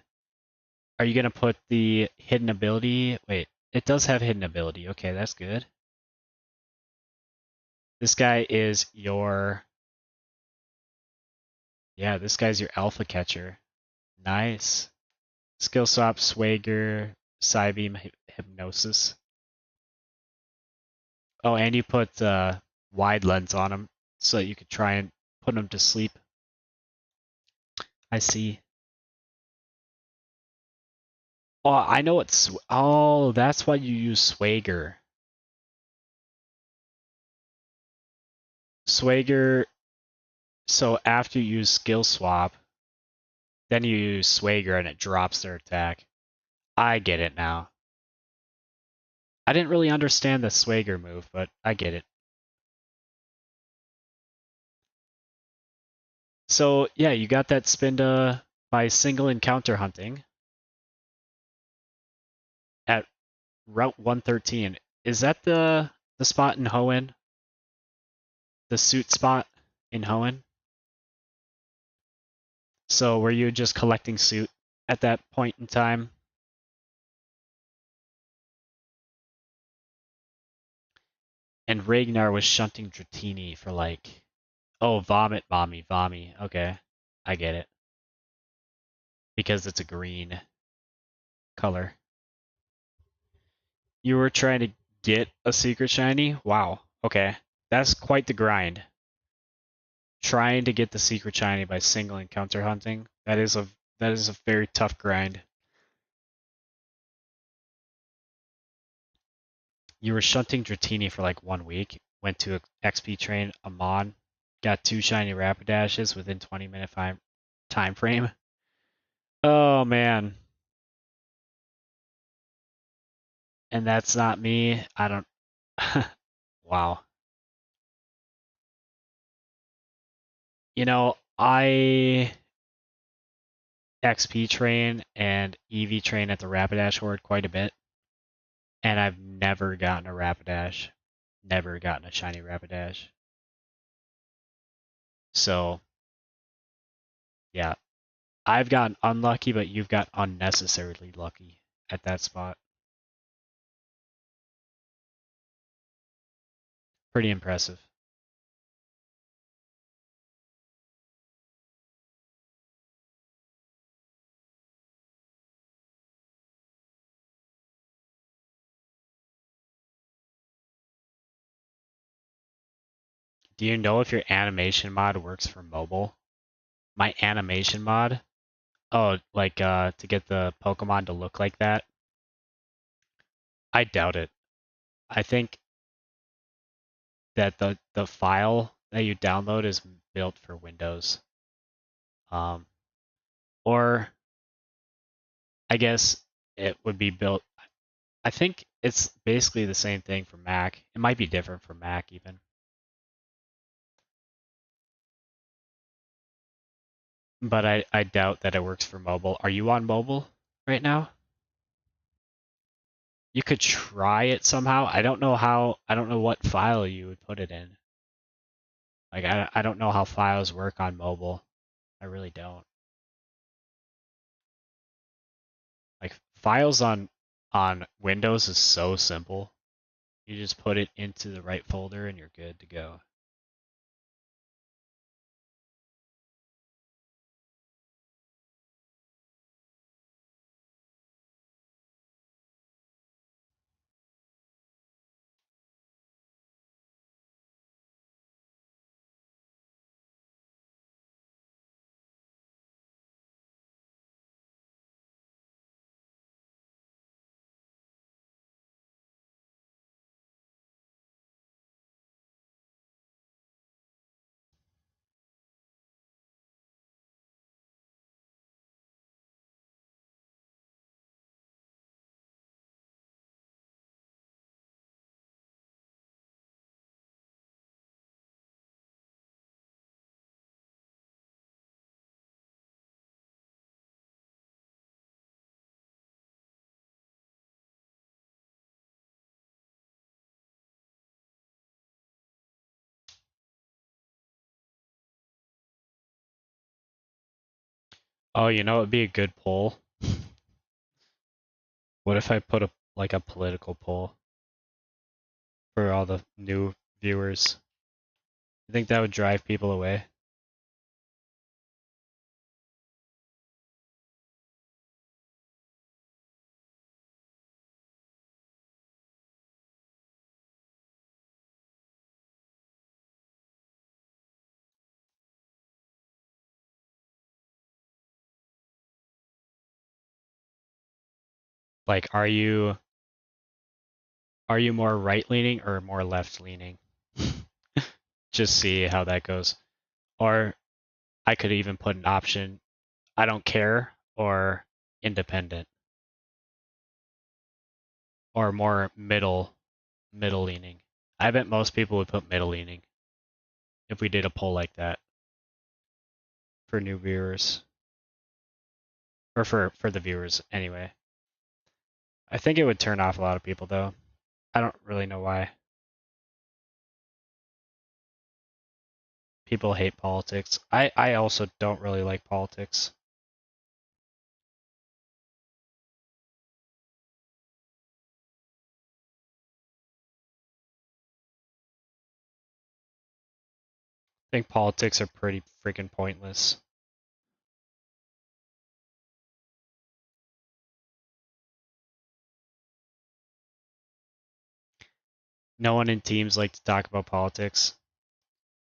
Are you gonna put the hidden ability? Wait, it does have hidden ability. Okay, that's good. This guy is your... Yeah, this guy's your alpha catcher. Nice. Skill swap, Swagger, Psybeam, Hypnosis. Oh, and you put wide lens on him so that you could try and put him to sleep. I see. Oh, I know it's... Oh, that's why you use Swagger. Swagger... So after you use skill swap, then you use Swagger and it drops their attack. I get it now. I didn't really understand the Swagger move, but I get it. So yeah, you got that Spinda by single encounter hunting at Route 113. Is that the spot in Hoenn? The suit spot in Hoenn? So were you just collecting suit at that point in time? And Ragnar was shunting Dratini for like... Oh, Vomit Mommy, Vommy. Okay, I get it. Because it's a green color. You were trying to get a secret shiny? Wow. Okay. That's quite the grind. Trying to get the secret shiny by single encounter hunting. That is a very tough grind. You were shunting Dratini for like 1 week, went to a XP train Amon, got 2 shiny Rapidashes within 20-minute time frame. Oh man. And that's not me. I don't... Wow. You know, I XP train and EV train at the Rapidash Horde quite a bit, and I've never gotten a Rapidash. Never gotten a shiny Rapidash. So, yeah. I've gotten unlucky, but you've got unnecessarily lucky at that spot. Pretty impressive. Do you know if your animation mod works for mobile? My animation mod? Oh, like to get the Pokemon to look like that? I doubt it. I think that the file that you download is built for Windows. Um, or I guess it would be built. I think it's basically the same thing for Mac. It might be different for Mac even. But I doubt that it works for mobile. Are you on mobile right now? You could try it somehow. I don't know how, I don't know what file you would put it in. Like I don't know how files work on mobile. I really don't. Like files on Windows is so simple. You just put it into the right folder and you're good to go. Oh, you know, it'd be a good poll. What if I put a political poll for all the new viewers? You think that would drive people away? Like, are you more right leaning or more left leaning? Just see how that goes. Or I could even put an option, I don't care, or independent, or more middle leaning. I bet most people would put middle leaning if we did a poll like that for new viewers. Or for the viewers anyway. I think it would turn off a lot of people though. I don't really know why. People hate politics. I also don't really like politics. I think politics are pretty freaking pointless. No one in teams like to talk about politics.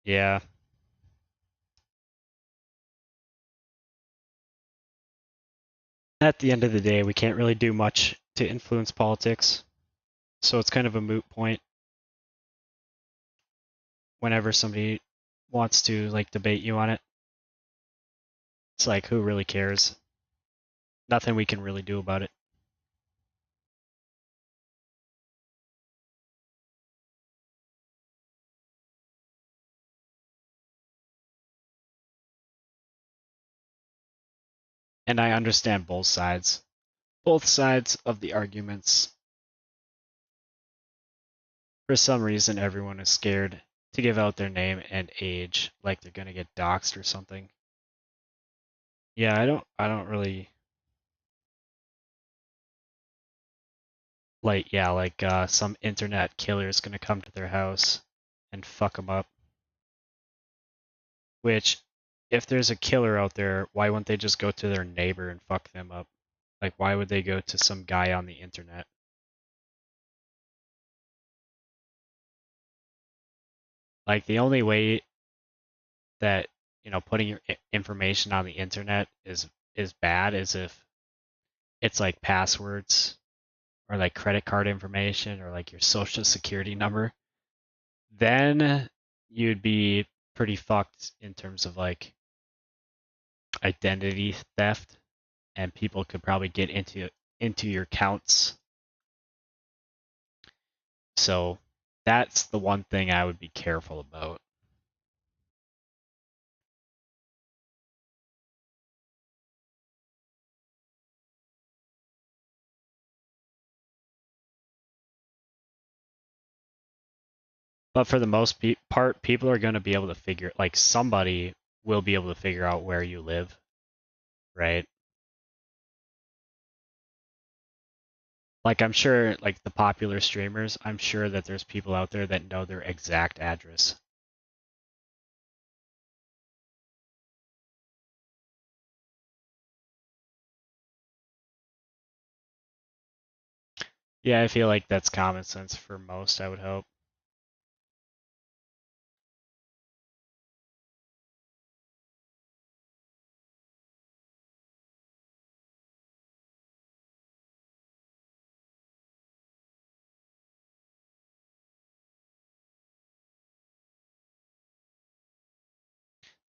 Yeah. At the end of the day, we can't really do much to influence politics. So it's kind of a moot point whenever somebody wants to like debate you on it. It's like, who really cares? Nothing we can really do about it. And I understand both sides. Both sides of the arguments. For some reason, everyone is scared to give out their name and age, like they're gonna get doxxed or something. Yeah, I don't really like some internet killer is gonna come to their house and fuck them up. Which, if there's a killer out there, why wouldn't they just go to their neighbor and fuck them up? Like, why would they go to some guy on the internet? Like, the only way that, putting your information on the internet is bad is if it's like passwords or like credit card information or like your social security number. Then you'd be pretty fucked in terms of like identity theft, and people could probably get into your accounts. So that's the one thing I would be careful about. But for the most part, people are going to be able to like somebody will be able to figure out where you live, right? Like I'm sure like the popular streamers, I'm sure that there's people out there that know their exact address. Yeah, I feel like that's common sense for most, I would hope.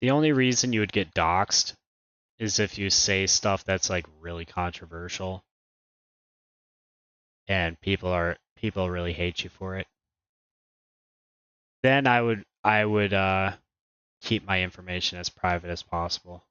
The only reason you would get doxxed is if you say stuff that's like really controversial and people really hate you for it. Then I would keep my information as private as possible.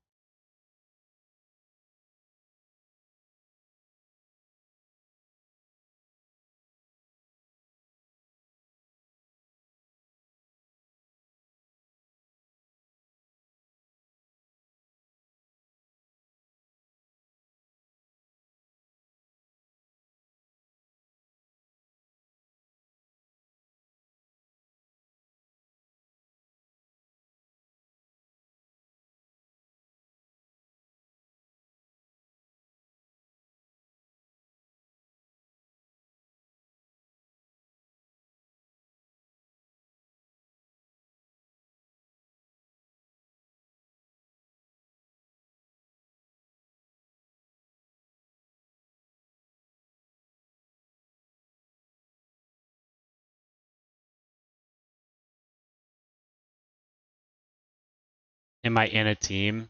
Am I in a team?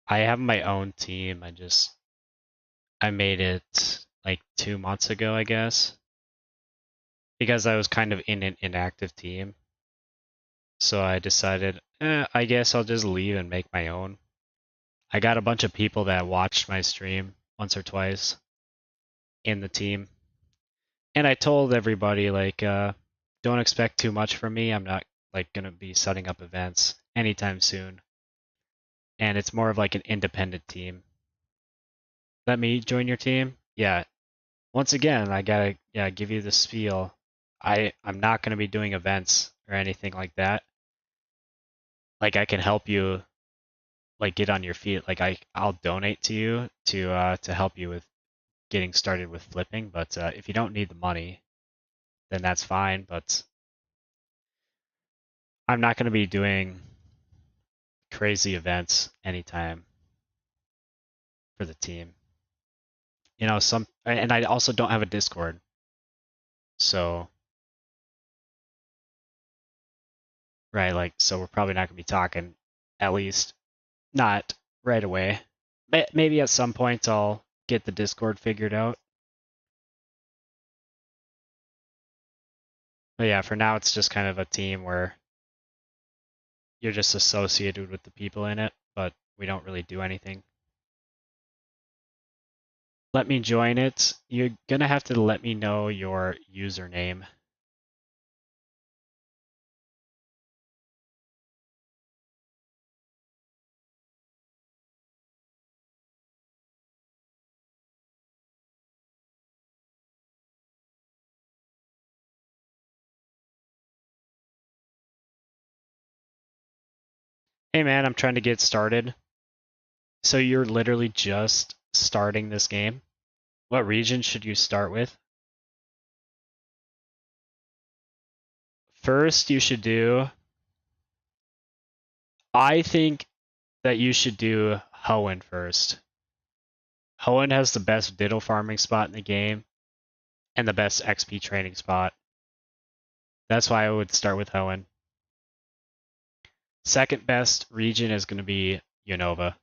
I have my own team. I made it like 2 months ago, I guess, because I was kind of in an inactive team. So I decided, I guess I'll just leave and make my own. I got a bunch of people that watched my stream once or twice in the team. And I told everybody, like, don't expect too much from me. I'm not, like, gonna be setting up events anytime soon. And it's more of like an independent team. Let me join your team? Yeah. Once again, I gotta, yeah, give you the spiel. I'm not gonna be doing events or anything like that. Like, I can help you, like, get on your feet. Like, I'll donate to you to help you with getting started with flipping. But if you don't need the money, then that's fine. But I'm not gonna be doing crazy events anytime for the team. You know, and I also don't have a Discord. So, right, like, so we're probably not gonna be talking, at least not right away. Maybe at some point I'll get the Discord figured out. But yeah, for now it's just kind of a team where you're just associated with the people in it, but we don't really do anything. Let me join it. You're gonna have to let me know your username. Hey man, I'm trying to get started. So you're literally just starting this game? What region should you start with? First, you should do. I think that you should do Hoenn first. Hoenn has the best Diddle farming spot in the game and the best XP training spot. That's why I would start with Hoenn. Second best region is going to be Unova.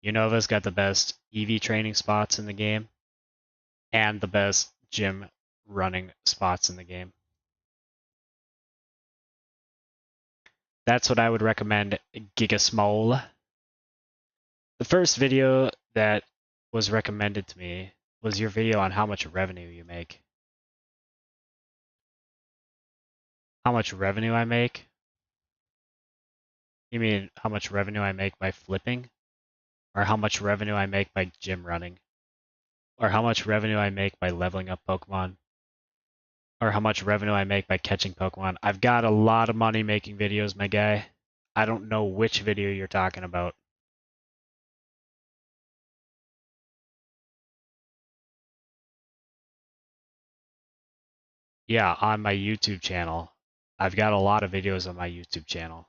Unova's got the best EV training spots in the game and the best gym running spots in the game. That's what I would recommend, Gigasmole. The first video that was recommended to me was your video on how much revenue you make. How much revenue I make? You mean how much revenue I make by flipping? Or how much revenue I make by gym running? Or how much revenue I make by leveling up Pokemon? Or how much revenue I make by catching Pokemon? I've got a lot of money making videos, my guy. I don't know which video you're talking about. Yeah, on my YouTube channel. I've got a lot of videos on my YouTube channel.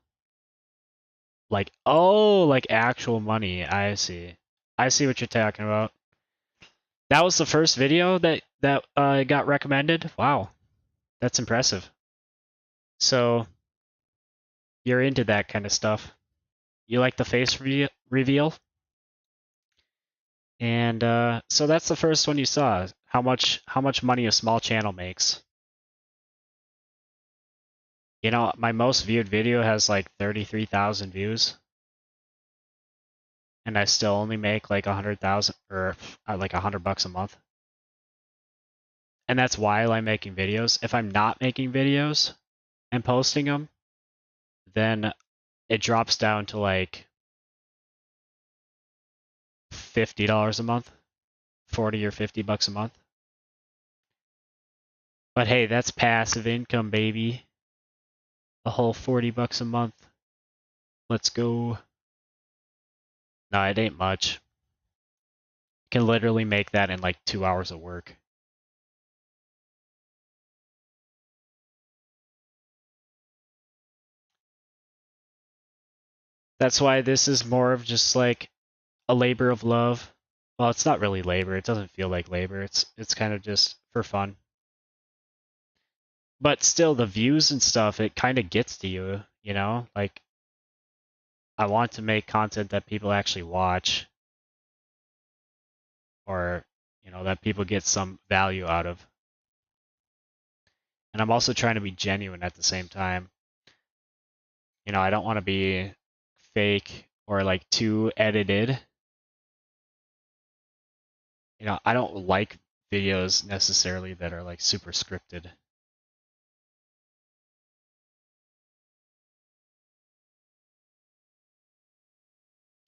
Like, oh, like actual money. I see. I see what you're talking about. That was the first video that got recommended? Wow. That's impressive. So, you're into that kind of stuff. You like the face reveal? And so that's the first one you saw. How much money a small channel makes. You know, my most viewed video has like 33,000 views. And I still only make like 100,000 or like $100 a month. And that's while I'm making videos. If I'm not making videos and posting them, then it drops down to like $50 a month, 40 or $50 a month. But hey, that's passive income, baby. A whole $40 a month. Let's go. No, it ain't much. You can literally make that in like 2 hours of work. That's why this is more of just like a labor of love. Well, it's not really labor. It doesn't feel like labor. It's kind of just for fun. but still the views and stuff, it kind of gets to you, you know? Like I want to make content that people actually watch or, that people get some value out of. And I'm also trying to be genuine at the same time. I don't want to be fake or like too edited. I don't like videos necessarily that are like super scripted.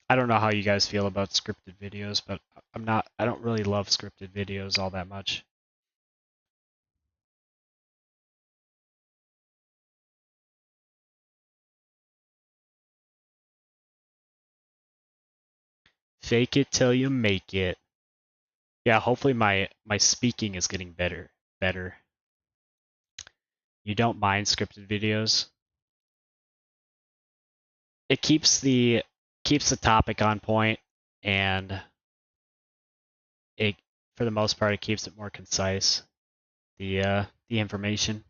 I don't know how you guys feel about scripted videos, but I don't really love scripted videos all that much. Fake it till you make it. Yeah, hopefully my speaking is getting better. You don't mind scripted videos? It keeps the topic on point, and it for the most part it keeps it more concise. The information,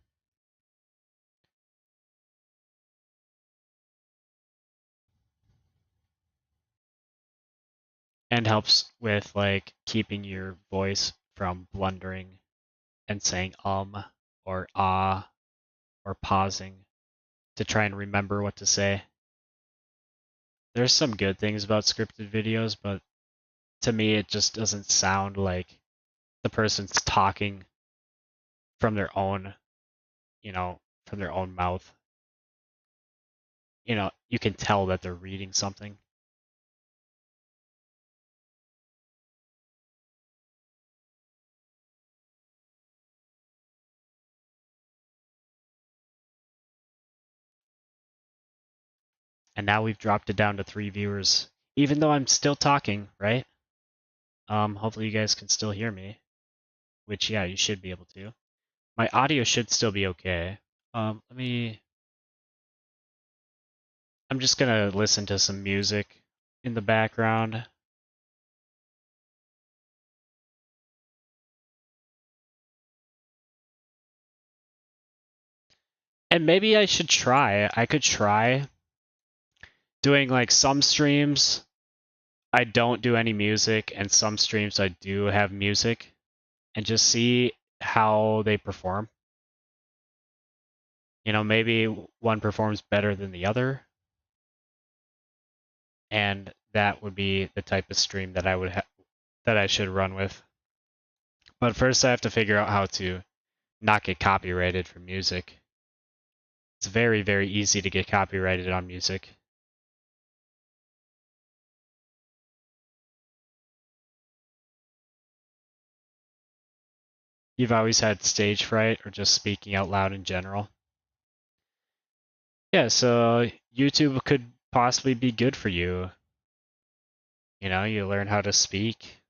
and helps with like keeping your voice from blundering and saying or ah or pausing to try and remember what to say. There's some good things about scripted videos, but to me it just doesn't sound like the person's talking from their own, from their own mouth. You can tell that they're reading something. And now we've dropped it down to 3 viewers, even though I'm still talking, right? Hopefully you guys can still hear me, which yeah, you should be able to. My audio should still be okay. Let me. I'm just gonna listen to some music in the background. And maybe I should try. I could try doing like some streams I don't do any music, and some streams I do have music, and just see how they perform. Maybe one performs better than the other, and that would be the type of stream that that I should run with. But first, I have to figure out how to not get copyrighted for music. It's very, very easy to get copyrighted on music. You've always had stage fright or just speaking out loud in general? Yeah, so YouTube could possibly be good for you. You learn how to speak.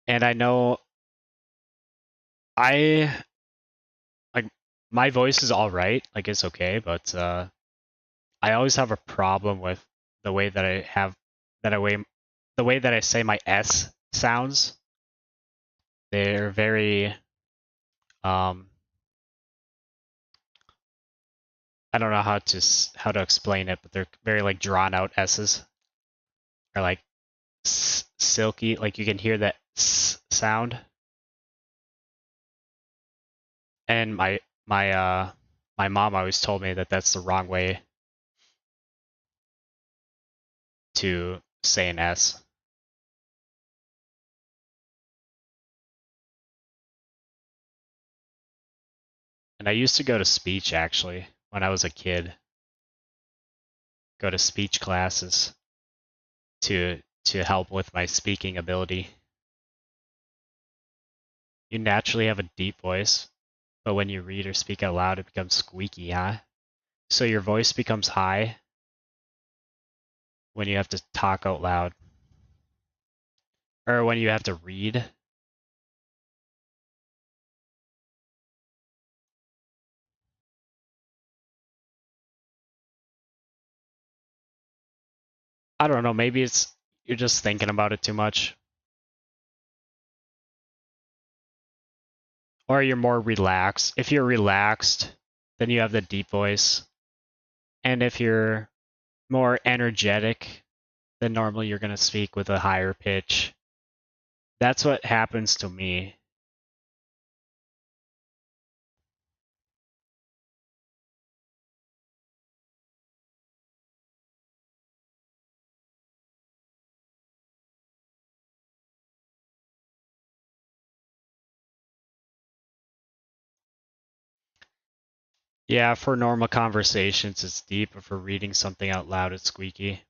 And I know I like my voice is all right, like it's okay, but I always have a problem with the way that I have that I way the way that I say my S sounds. They're very um I don't know how to explain it, but they're very like drawn out S's, or like silky, like you can hear that sound. And my mom always told me that that's the wrong way to say an S. And I used to go to speech actually when I was a kid. Go to speech classes to help with my speaking ability. You naturally have a deep voice, but when you read or speak out loud, it becomes squeaky, huh? So your voice becomes high when you have to talk out loud, or when you have to read. I don't know, maybe you're just thinking about it too much. Or you're more relaxed. If you're relaxed, then you have the deep voice. And if you're more energetic, then normally you're going to speak with a higher pitch. That's what happens to me. Yeah, for normal conversations, it's deep, but for reading something out loud, it's squeaky.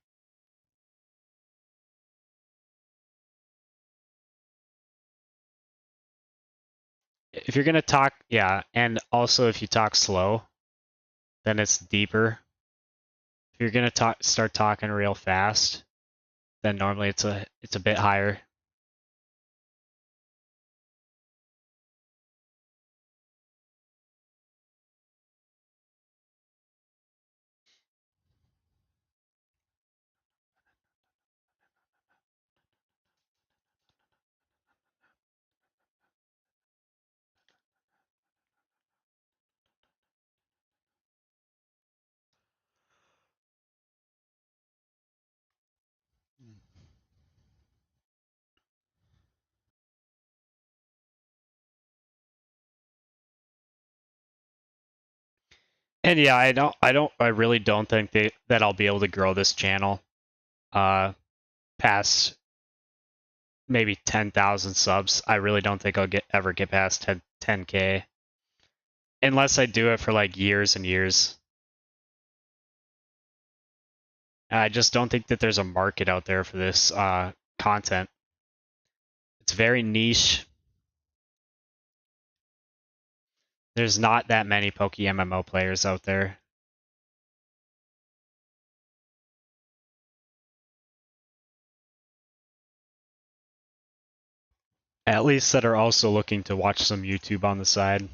If you're going to talk, yeah, and also if you talk slow, then it's deeper. If you're going to start talking real fast, then normally it's a bit higher. And yeah, I really don't think that I'll be able to grow this channel past maybe 10,000 subs. I really don't think I'll ever get past 10K unless I do it for like years and years. I just don't think that there's a market out there for this content. It's very niche. There's not that many PokeMMO players out there. At least that are also looking to watch some YouTube on the side.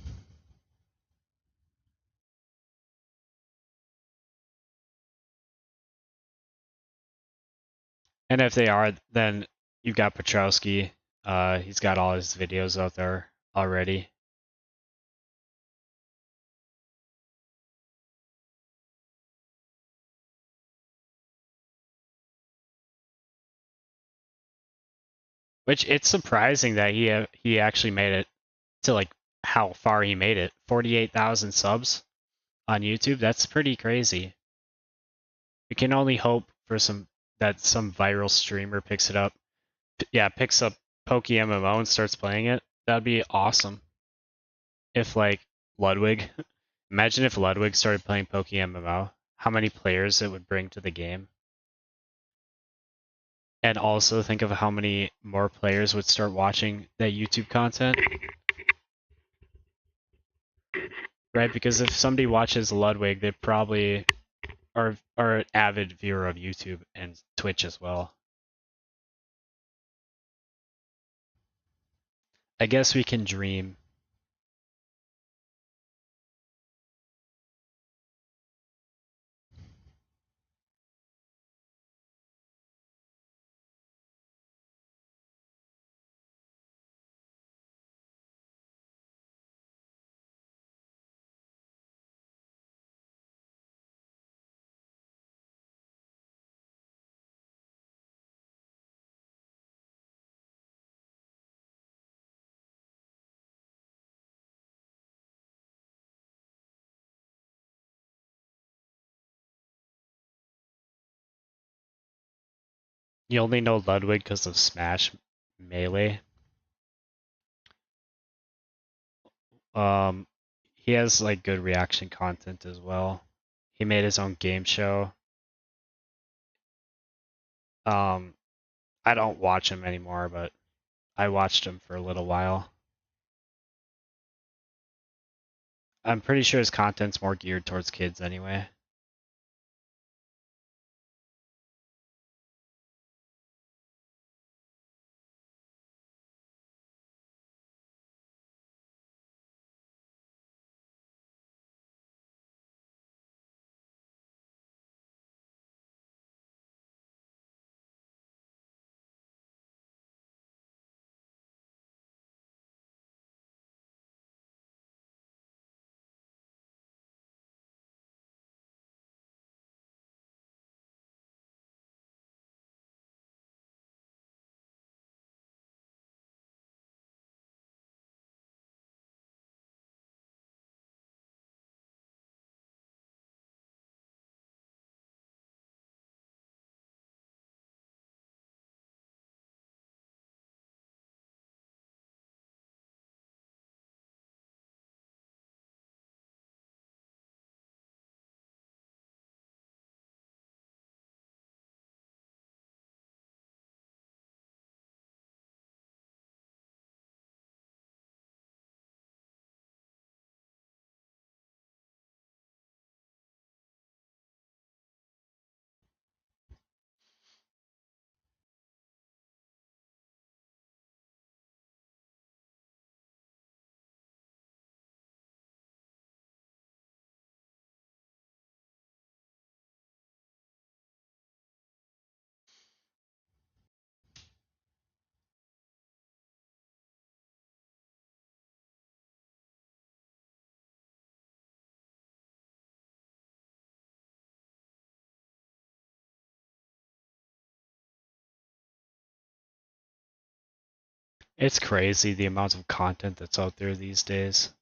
And if they are, then you've got Petrowski. He's got all his videos out there already. Which it's surprising that he actually made it to like how far he made it. 48,000 subs on YouTube. That's pretty crazy. We can only hope for some viral streamer picks it up. Yeah, picks up PokeMMO and starts playing it. That'd be awesome. If like Ludwig, imagine if Ludwig started playing PokeMMO, how many players it would bring to the game. And also think of how many more players would start watching that YouTube content. Right? Because if somebody watches Ludwig, they probably are an avid viewer of YouTube and Twitch as well. I guess we can dream. You only know Ludwig because of Smash Melee. Um, he has like good reaction content as well. He made his own game show. Um, I don't watch him anymore, but I watched him for a little while. I'm pretty sure his content's more geared towards kids anyway. It's crazy the amount of content that's out there these days.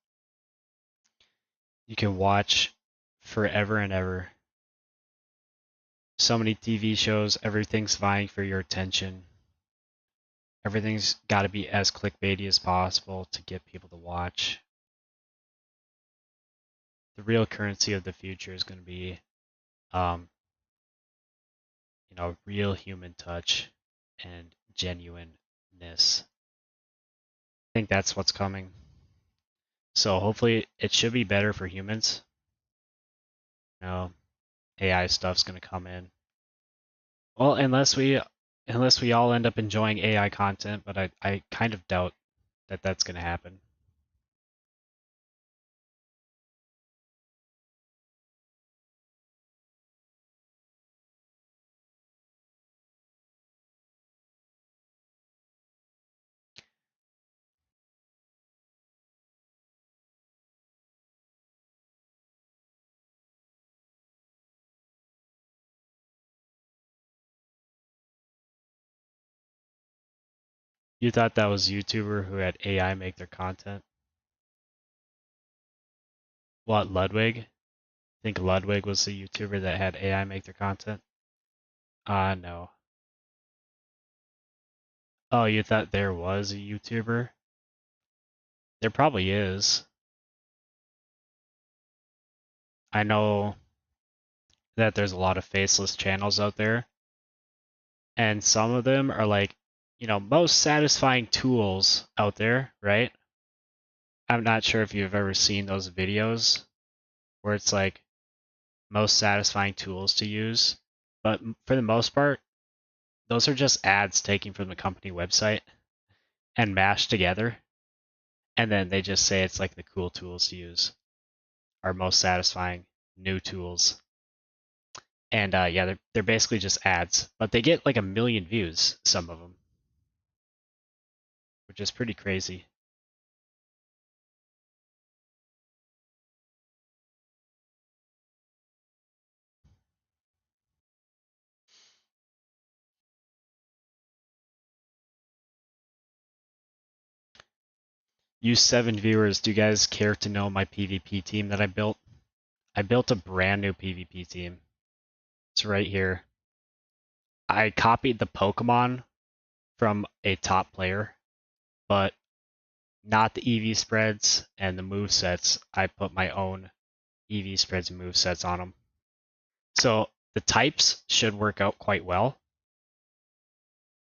You can watch forever and ever. So many TV shows, everything's vying for your attention. Everything's got to be as clickbaity as possible to get people to watch. The real currency of the future is going to be, um, real human touch and genuineness. I think that's what's coming. So hopefully it should be better for humans. AI stuff's going to come in. Well, unless we all end up enjoying AI content, but I kind of doubt that that's going to happen. You thought that was YouTuber who had AI make their content? What, Ludwig? Think Ludwig was the YouTuber that had AI make their content? No. Oh, you thought there was a YouTuber? There probably is. I know that there's a lot of faceless channels out there, and some of them are like, most satisfying tools out there, right? I'm not sure if you've ever seen those videos where it's like most satisfying tools to use, but for the most part, those are just ads taken from the company website and mashed together, and then they just say it's like the cool tools to use, our most satisfying new tools. And yeah, they're basically just ads, but they get like 1 million views, some of them, which is pretty crazy. You 7 viewers, do you guys care to know my PvP team that I built? I built a brand new PvP team. It's right here. I copied the Pokemon from a top player, but not the EV spreads and the move sets. I put my own EV spreads and move sets on them. So the types should work out quite well,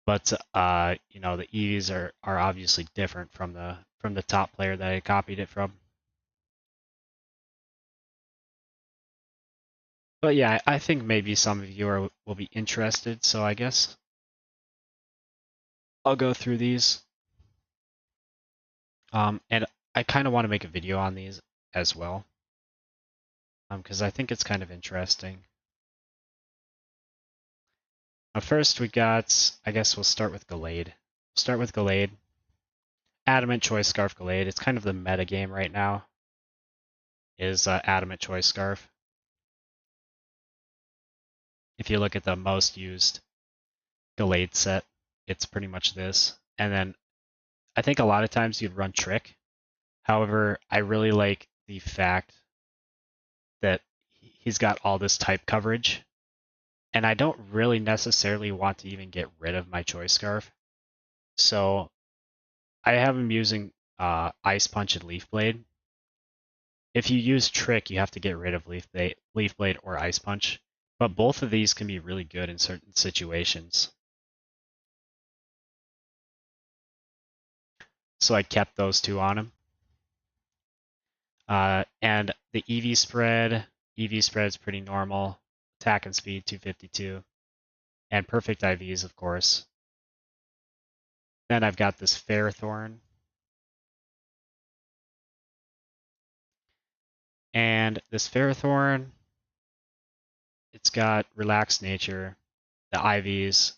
but the EVs are obviously different from the top player that I copied it from. But yeah, I think maybe some of you will be interested, so I guess I'll go through these. And I kind of want to make a video on these as well, because I think it's kind of interesting. First we got, I guess we'll start with Gallade. Start with Gallade. Adamant Choice Scarf Gallade. It's kind of the meta game right now, is Adamant Choice Scarf. If you look at the most used Gallade set, it's pretty much this. And then I think a lot of times you'd run Trick. However, I really like the fact that he's got all this type coverage, and I don't really necessarily want to even get rid of my Choice Scarf. So I have him using Ice Punch and Leaf Blade. If you use Trick, you have to get rid of Leaf Blade or Ice Punch, but both of these can be really good in certain situations. So I kept those two on him. And the EV spread is pretty normal. Attack and speed 252. And perfect IVs, of course. Then I've got this Fairthorn. And this Fairthorn, it's got relaxed nature, the IVs,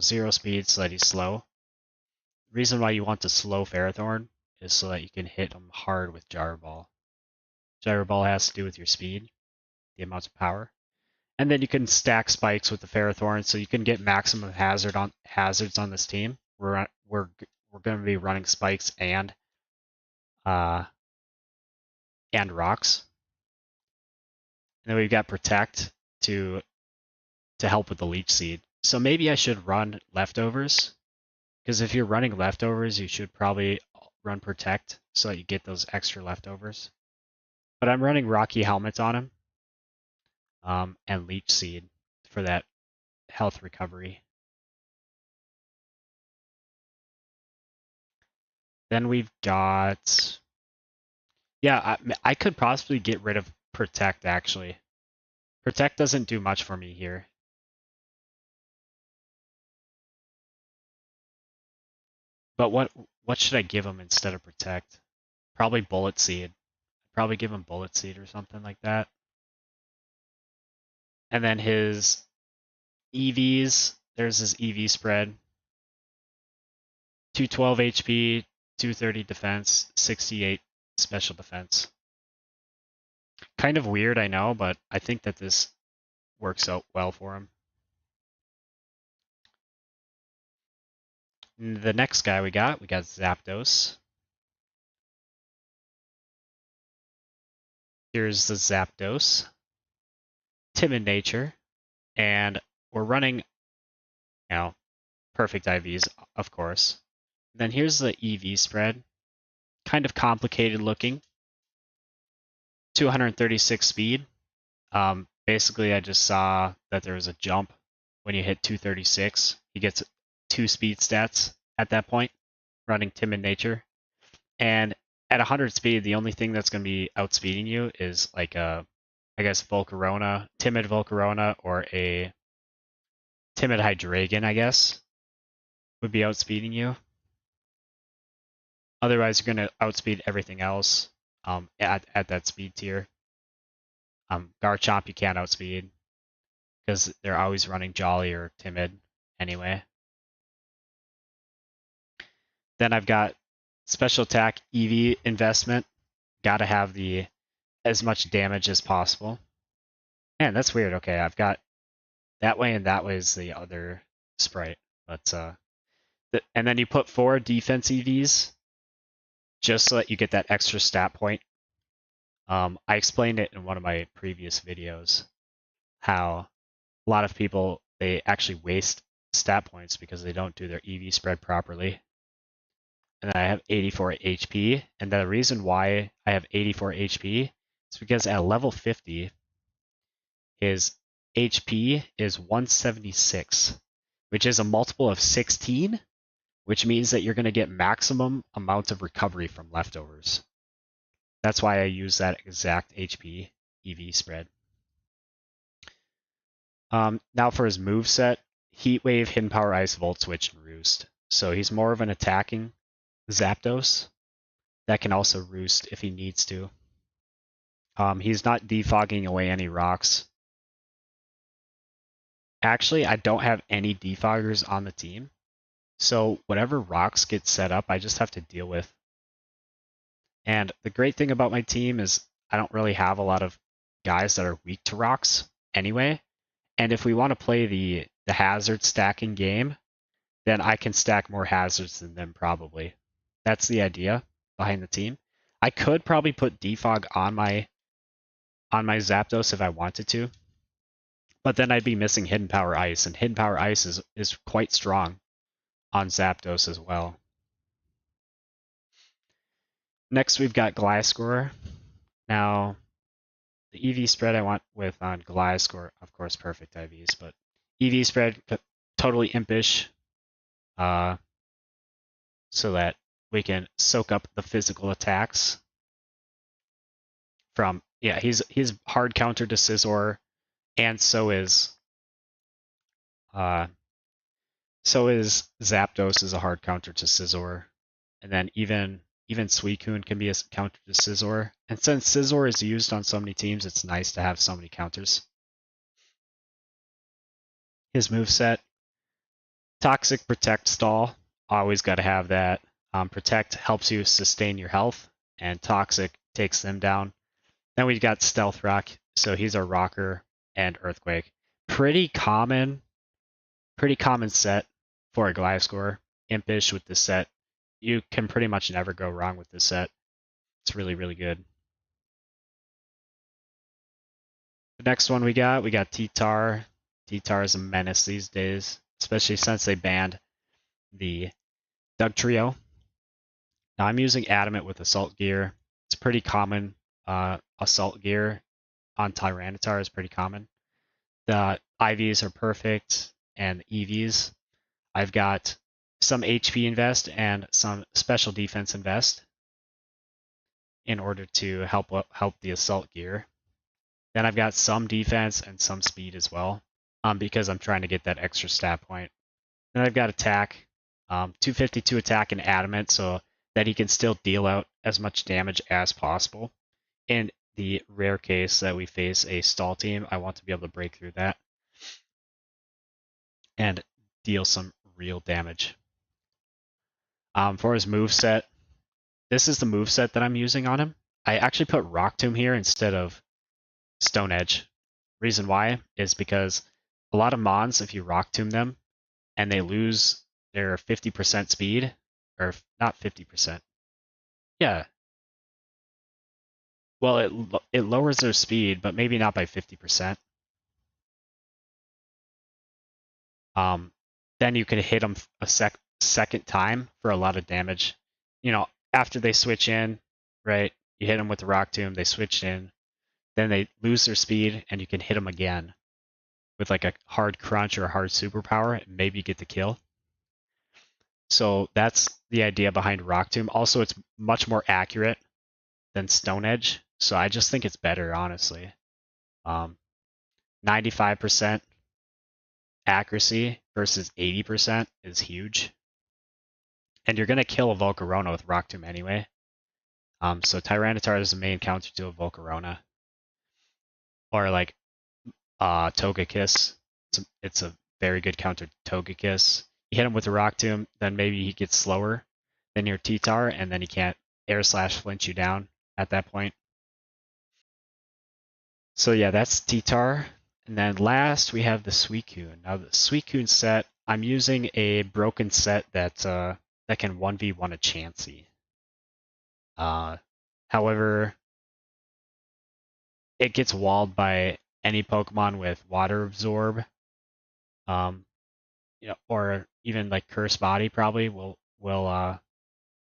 0 speed so that he's slow. The reason why you want to slow Ferrothorn is so that you can hit him hard with Gyro Ball. Gyro Ball has to do with your speed, the amount of power. And then you can stack spikes with the Ferrothorn so you can get maximum hazards on this team. We're we're going to be running spikes and rocks. And then we've got protect to help with the leech seed. So maybe I should run leftovers, because if you're running leftovers, you should probably run protect so that you get those extra leftovers. But I'm running rocky helmets on him, and leech seed for that health recovery. Then we've got, yeah, I could possibly get rid of protect actually. Protect doesn't do much for me here. But what should I give him instead of protect? Probably bullet seed. Probably give him bullet seed or something like that. And then his EVs, there's his EV spread. 212 HP, 230 defense, 68 special defense. Kind of weird, I know, but I think that this works out well for him. And the next guy we got Zapdos. Here's the Zapdos. Timid nature. And we're running, perfect IVs, of course. Then here's the EV spread. Kind of complicated looking. 236 speed. Basically, I just saw that there was a jump when you hit 236. He gets 2 speed stats at that point, running timid nature. And at 100 speed, the only thing that's going to be outspeeding you is like I guess Volcarona, timid Volcarona, or a timid Hydreigon, I guess, would be outspeeding you. Otherwise, you're going to outspeed everything else at that speed tier. Garchomp you can't outspeed because they're always running Jolly or Timid anyway. Then I've got special attack EV investment. Gotta have as much damage as possible. Man, that's weird. Okay, I've got that way and that way is the other sprite. But and then you put 4 defense EVs just so that you get that extra stat point. I explained it in one of my previous videos how a lot of people, they actually waste stat points because they don't do their EV spread properly. And then I have 84 HP, and the reason why I have 84 HP is because at level 50, his HP is 176, which is a multiple of 16, which means that you're going to get maximum amount of recovery from leftovers. That's why I use that exact HP EV spread. Now for his moveset, Heat Wave, Hidden Power, Ice, Volt Switch, and Roost. So he's more of an attacking Zapdos that can also roost if he needs to. He's not defogging away any rocks. Actually, I don't have any defoggers on the team. So whatever rocks get set up, I just have to deal with. And the great thing about my team is I don't really have a lot of guys that are weak to rocks anyway. And if we want to play the hazard stacking game, then I can stack more hazards than them probably. That's the idea behind the team. I could probably put defog on my Zapdos if I wanted to, but then I'd be missing Hidden Power Ice, and Hidden Power Ice is quite strong on Zapdos as well. Next, we've got Gliscor. Now, the EV spread I want with on Gliscor, of course, perfect IVs, but EV spread totally impish, so that we can soak up the physical attacks from, he's hard counter to Scizor, and so is Zapdos is a hard counter to Scizor, and then even Suicune can be a counter to Scizor. And since Scizor is used on so many teams, it's nice to have so many counters. His moveset, Toxic, Protect, Stall, always got to have that. Protect helps you sustain your health, and Toxic takes them down. Then we've got Stealth Rock, so he's our rocker, and Earthquake. Pretty common set for a Gliscor. Impish with this set. you can pretty much never go wrong with this set. It's really, really good. The next one we got T-Tar. T-Tar is a menace these days, especially since they banned the Doug Trio. Now I'm using Adamant with Assault Gear. It's pretty common. Assault Gear on Tyranitar is pretty common. The IVs are perfect, and EVs. I've got some HP invest and some special defense invest in order to help the Assault Gear. Then I've got some defense and some speed as well, because I'm trying to get that extra stat point. Then I've got attack, 252 attack and adamant, so that he can still deal out as much damage as possible. In the rare case that we face a stall team, I want to be able to break through that and deal some real damage. For his move set, this is the move set that I'm using on him. I actually put Rock Tomb here instead of Stone Edge. Reason why is because a lot of Mons, if you Rock Tomb them and they lose their 50% speed, or not 50%. Yeah. Well, it lowers their speed, but maybe not by 50%. Then you could hit them a second time for a lot of damage. You know, after they switch in, right? You hit them with the Rock Tomb, they switch in, then they lose their speed, and you can hit them again with like a hard crunch or a hard superpower, and maybe get the kill. So that's the idea behind Rock Tomb. Also, it's much more accurate than Stone Edge, so I just think it's better, honestly. 95% accuracy versus 80% is huge. And you're going to kill a Volcarona with Rock Tomb anyway. So Tyranitar is the main counter to a Volcarona. Or like Togekiss. It's a very good counter to Togekiss. You hit him with a Rock Tomb, then maybe he gets slower than your T-Tar, and then he can't air slash flinch you down at that point. So yeah, that's T-Tar. And then last we have the Suicune. Now the Suicune set, I'm using a broken set that can 1v1 a Chansey. However, it gets walled by any Pokemon with Water Absorb, or even like Curse Body probably will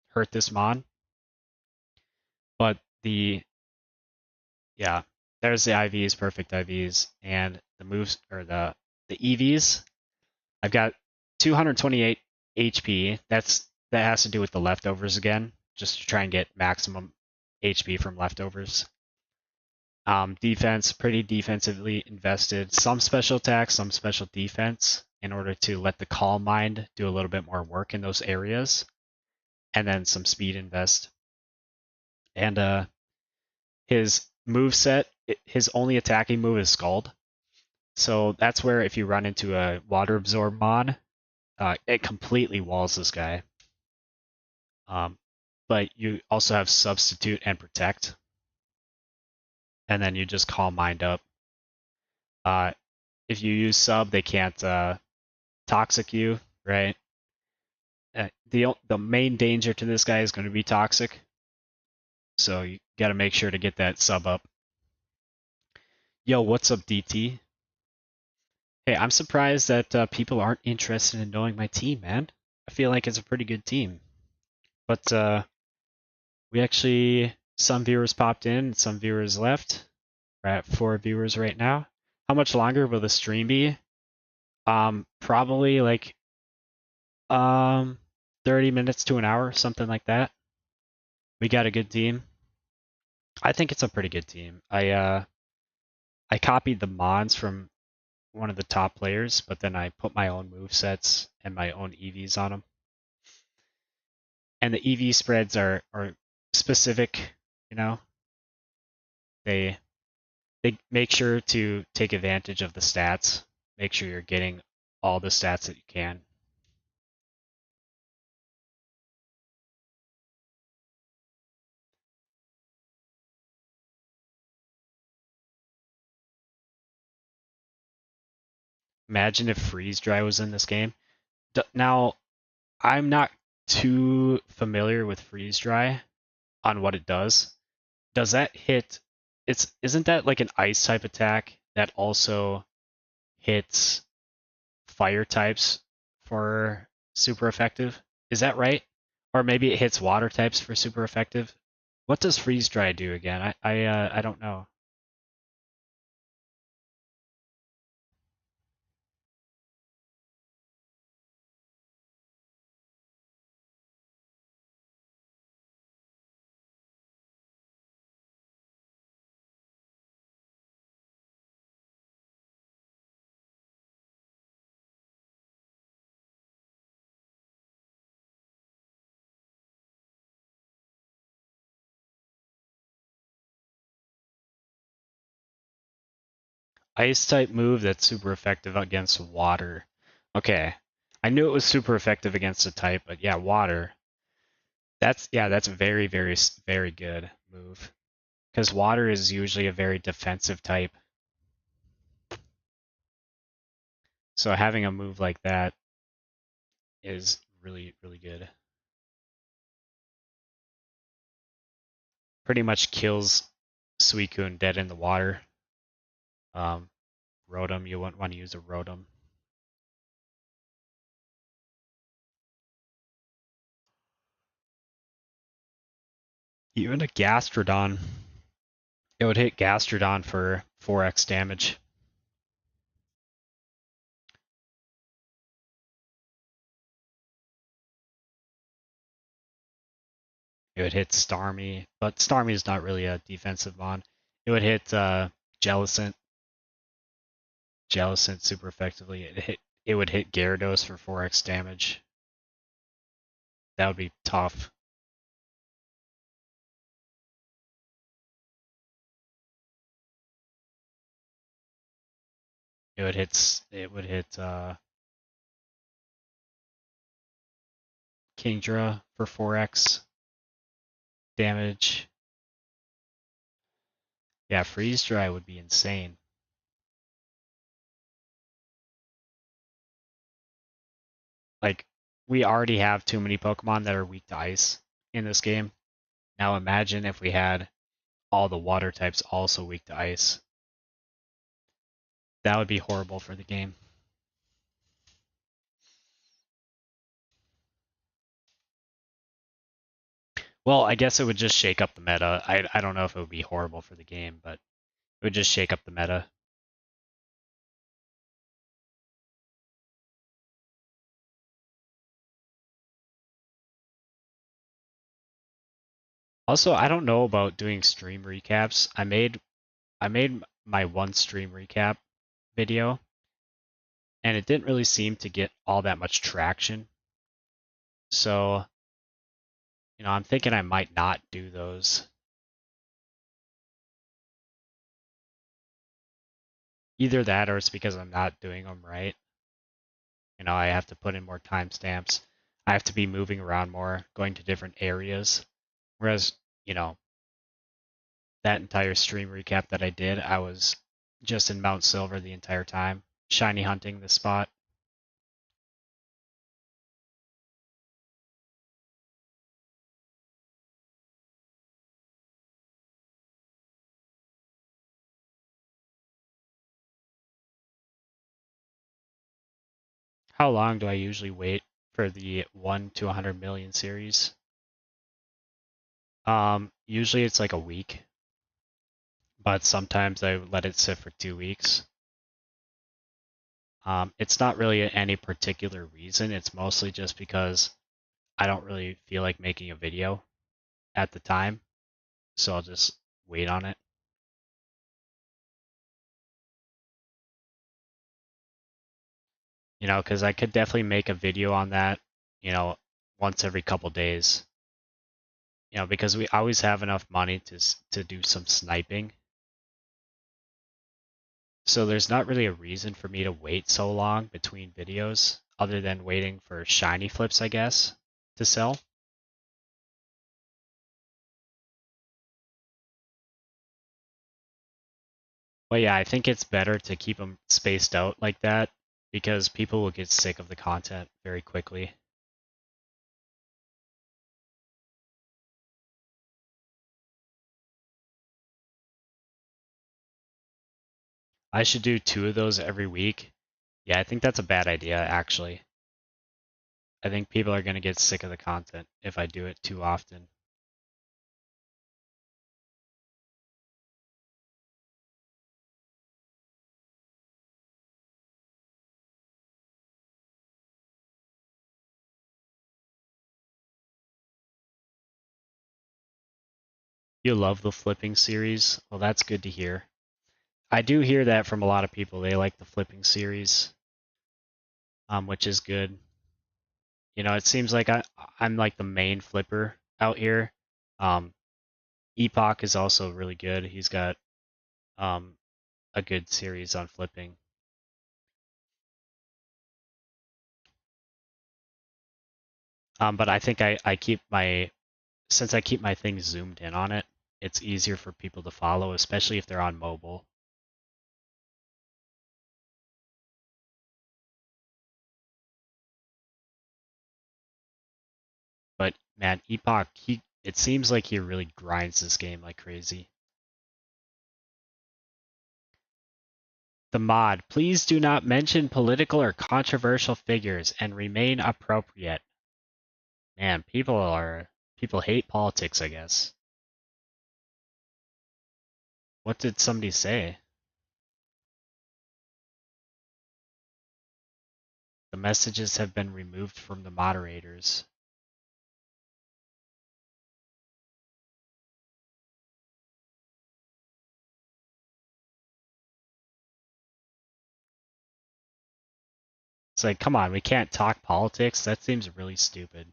hurt this Mon. But there's the IVs, perfect IVs, and the moves or the EVs. I've got 228 HP. That has to do with the leftovers again, just to try and get maximum HP from leftovers. Defense, pretty defensively invested. Some special attacks, some special defense in order to let the Calm Mind do a little bit more work in those areas. And then some speed invest. And his move set, his only attacking move is Scald. So that's where if you run into a Water Absorb Mon, it completely walls this guy. But you also have Substitute and Protect. And then you just Calm Mind up. If you use Sub, they can't Toxic you, right? The main danger to this guy is going to be Toxic. So you got to make sure to get that Sub up. Yo, what's up, DT? Hey, I'm surprised that people aren't interested in knowing my team, man. I feel like it's a pretty good team. But we actually, some viewers popped in, some viewers left. We're at 4 viewers right now. How much longer will the stream be? Probably like 30 minutes to an hour, something like that. We got a good team. I think it's a pretty good team. I copied the mods from one of the top players, but then I put my own move sets and my own EVs on them. And the EV spreads are specific, you know. They make sure to take advantage of the stats. Make sure you're getting all the stats that you can. Imagine if Freeze Dry was in this game. Now, I'm not too familiar with freeze dry on what it does. Does that hit? Isn't that like an ice type attack that also hits fire types for super effective? Is that right? Or maybe it hits water types for super effective. What does freeze dry do again? I don't know. Ice type move that's super effective against water. Okay. I knew it was super effective against a type, but yeah, water. That's a very, very, very good move. Because water is usually a very defensive type. So having a move like that is really, really good. Pretty much kills Suicune dead in the water. Um, Rotom, you wouldn't want to use a Rotom. Even a Gastrodon. It would hit Gastrodon for 4x damage. It would hit Starmie, but Starmie is not really a defensive mon. It would hit Jellicent. Jellicent super effectively. It would hit Gyarados for 4x damage. That would be tough. It would hit Kingdra for 4x damage. Yeah, freeze dry would be insane. Like, we already have too many Pokemon that are weak to ice in this game. Now imagine if we had all the water types also weak to ice. That would be horrible for the game. Well, I guess it would just shake up the meta. I don't know if it would be horrible for the game, but it would just shake up the meta. Also, I don't know about doing stream recaps. I made my one stream recap video, and it didn't really seem to get all that much traction. So, I'm thinking I might not do those. Either that or it's because I'm not doing them right. I have to put in more timestamps. I have to be moving around more, going to different areas. Whereas, that entire stream recap that I did, I was just in Mount Silver the entire time, shiny hunting the spot. How long do I usually wait for the 1 to 100 million series? Usually it's like a week, but sometimes I let it sit for 2 weeks. It's not really any particular reason. It's mostly just because I don't really feel like making a video at the time, so I'll just wait on it. Because I could definitely make a video on that, you know, once every couple days. Because we always have enough money to do some sniping. So there's not really a reason for me to wait so long between videos, other than waiting for shiny flips, I guess, to sell. But yeah, I think it's better to keep them spaced out like that because people will get sick of the content very quickly. I should do 2 of those every week. Yeah, I think that's a bad idea, actually. I think people are going to get sick of the content if I do it too often. You love the flipping series? Well, that's good to hear. I do hear that from a lot of people. They like the flipping series, which is good. You know, it seems like I'm like the main flipper out here. Um, Epoch is also really good. He's got um, a good series on flipping. But I think I keep my since I keep my things zoomed in on it, it's easier for people to follow, especially if they're on mobile. But man, Epoch, he it seems like he really grinds this game like crazy. The mod, please do not mention political or controversial figures and remain appropriate. Man, people hate politics, I guess. What did somebody say? The messages have been removed from the moderators. It's like, come on, we can't talk politics? That seems really stupid.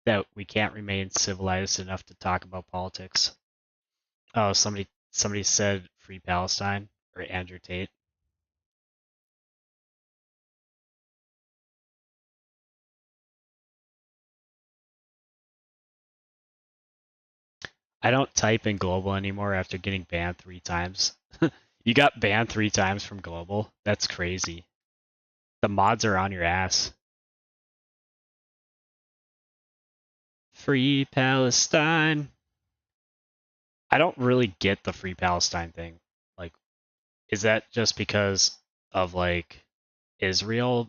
That we can't remain civilized enough to talk about politics. Oh, somebody said Free Palestine or Andrew Tate. I don't type in global anymore after getting banned 3 times. You got banned 3 times from global? That's crazy. The mods are on your ass. Free Palestine. I don't really get the Free Palestine thing. Like, is that just because of like Israel?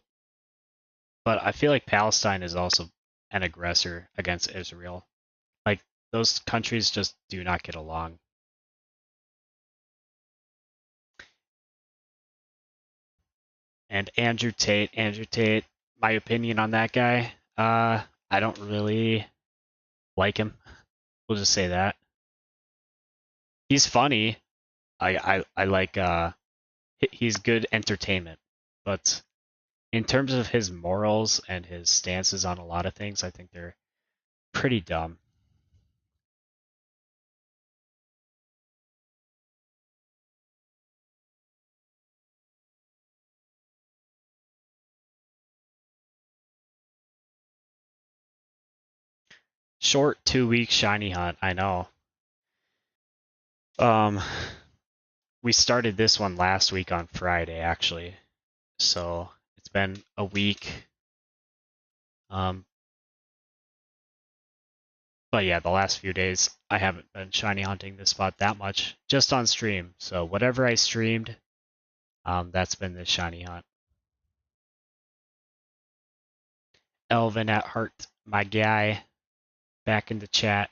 But I feel like Palestine is also an aggressor against Israel. Like, those countries just do not get along. And Andrew Tate, my opinion on that guy, I don't really like him. We'll just say that. He's funny. I like he's good entertainment. But in terms of his morals and his stances on a lot of things, I think they're pretty dumb. Short 2 week shiny hunt, I know. Um we started this one last week on Friday actually. So it's been a week. Um But yeah, the last few days I haven't been shiny hunting this spot that much, just on stream. So whatever I streamed, that's been the shiny hunt. Elvin at heart, my guy, back in the chat.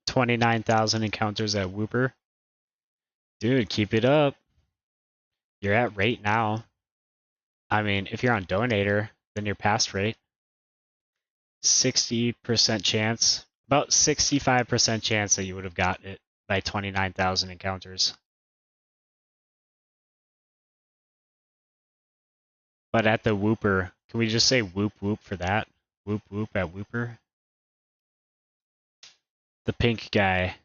$29,000 encounters at Whooper. Dude, keep it up. You're at rate now. I mean, if you're on Donator, then your pass rate, 60% chance, about 65% chance that you would have gotten it by 29,000 encounters. But at the Whooper, can we just say whoop whoop for that? Whoop whoop at Whooper? The pink guy.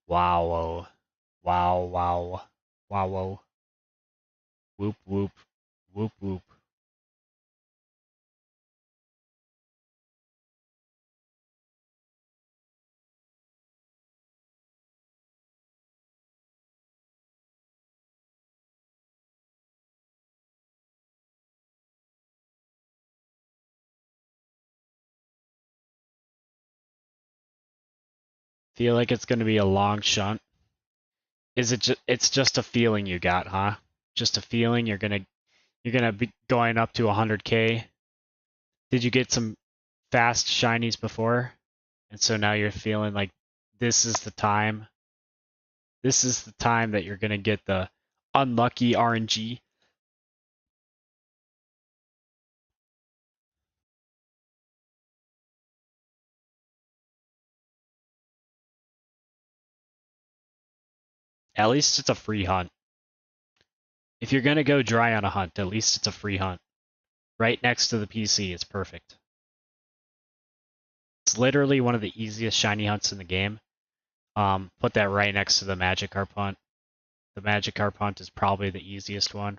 Wow. Wow, wow. Wow, wow. Whoop whoop. Whoop whoop. Feel like it's gonna be a long shunt. Is it it's just a feeling you got, huh? Just a feeling you're gonna be going up to 100k. Did you get some fast shinies before? And so now you're feeling like this is the time. This is the time that you're gonna get the unlucky RNG. At least it's a free hunt. If you're gonna go dry on a hunt, at least it's a free hunt. Right next to the PC, it's perfect. It's literally one of the easiest shiny hunts in the game. Put that right next to the Magikarp hunt. The Magikarp hunt is probably the easiest one.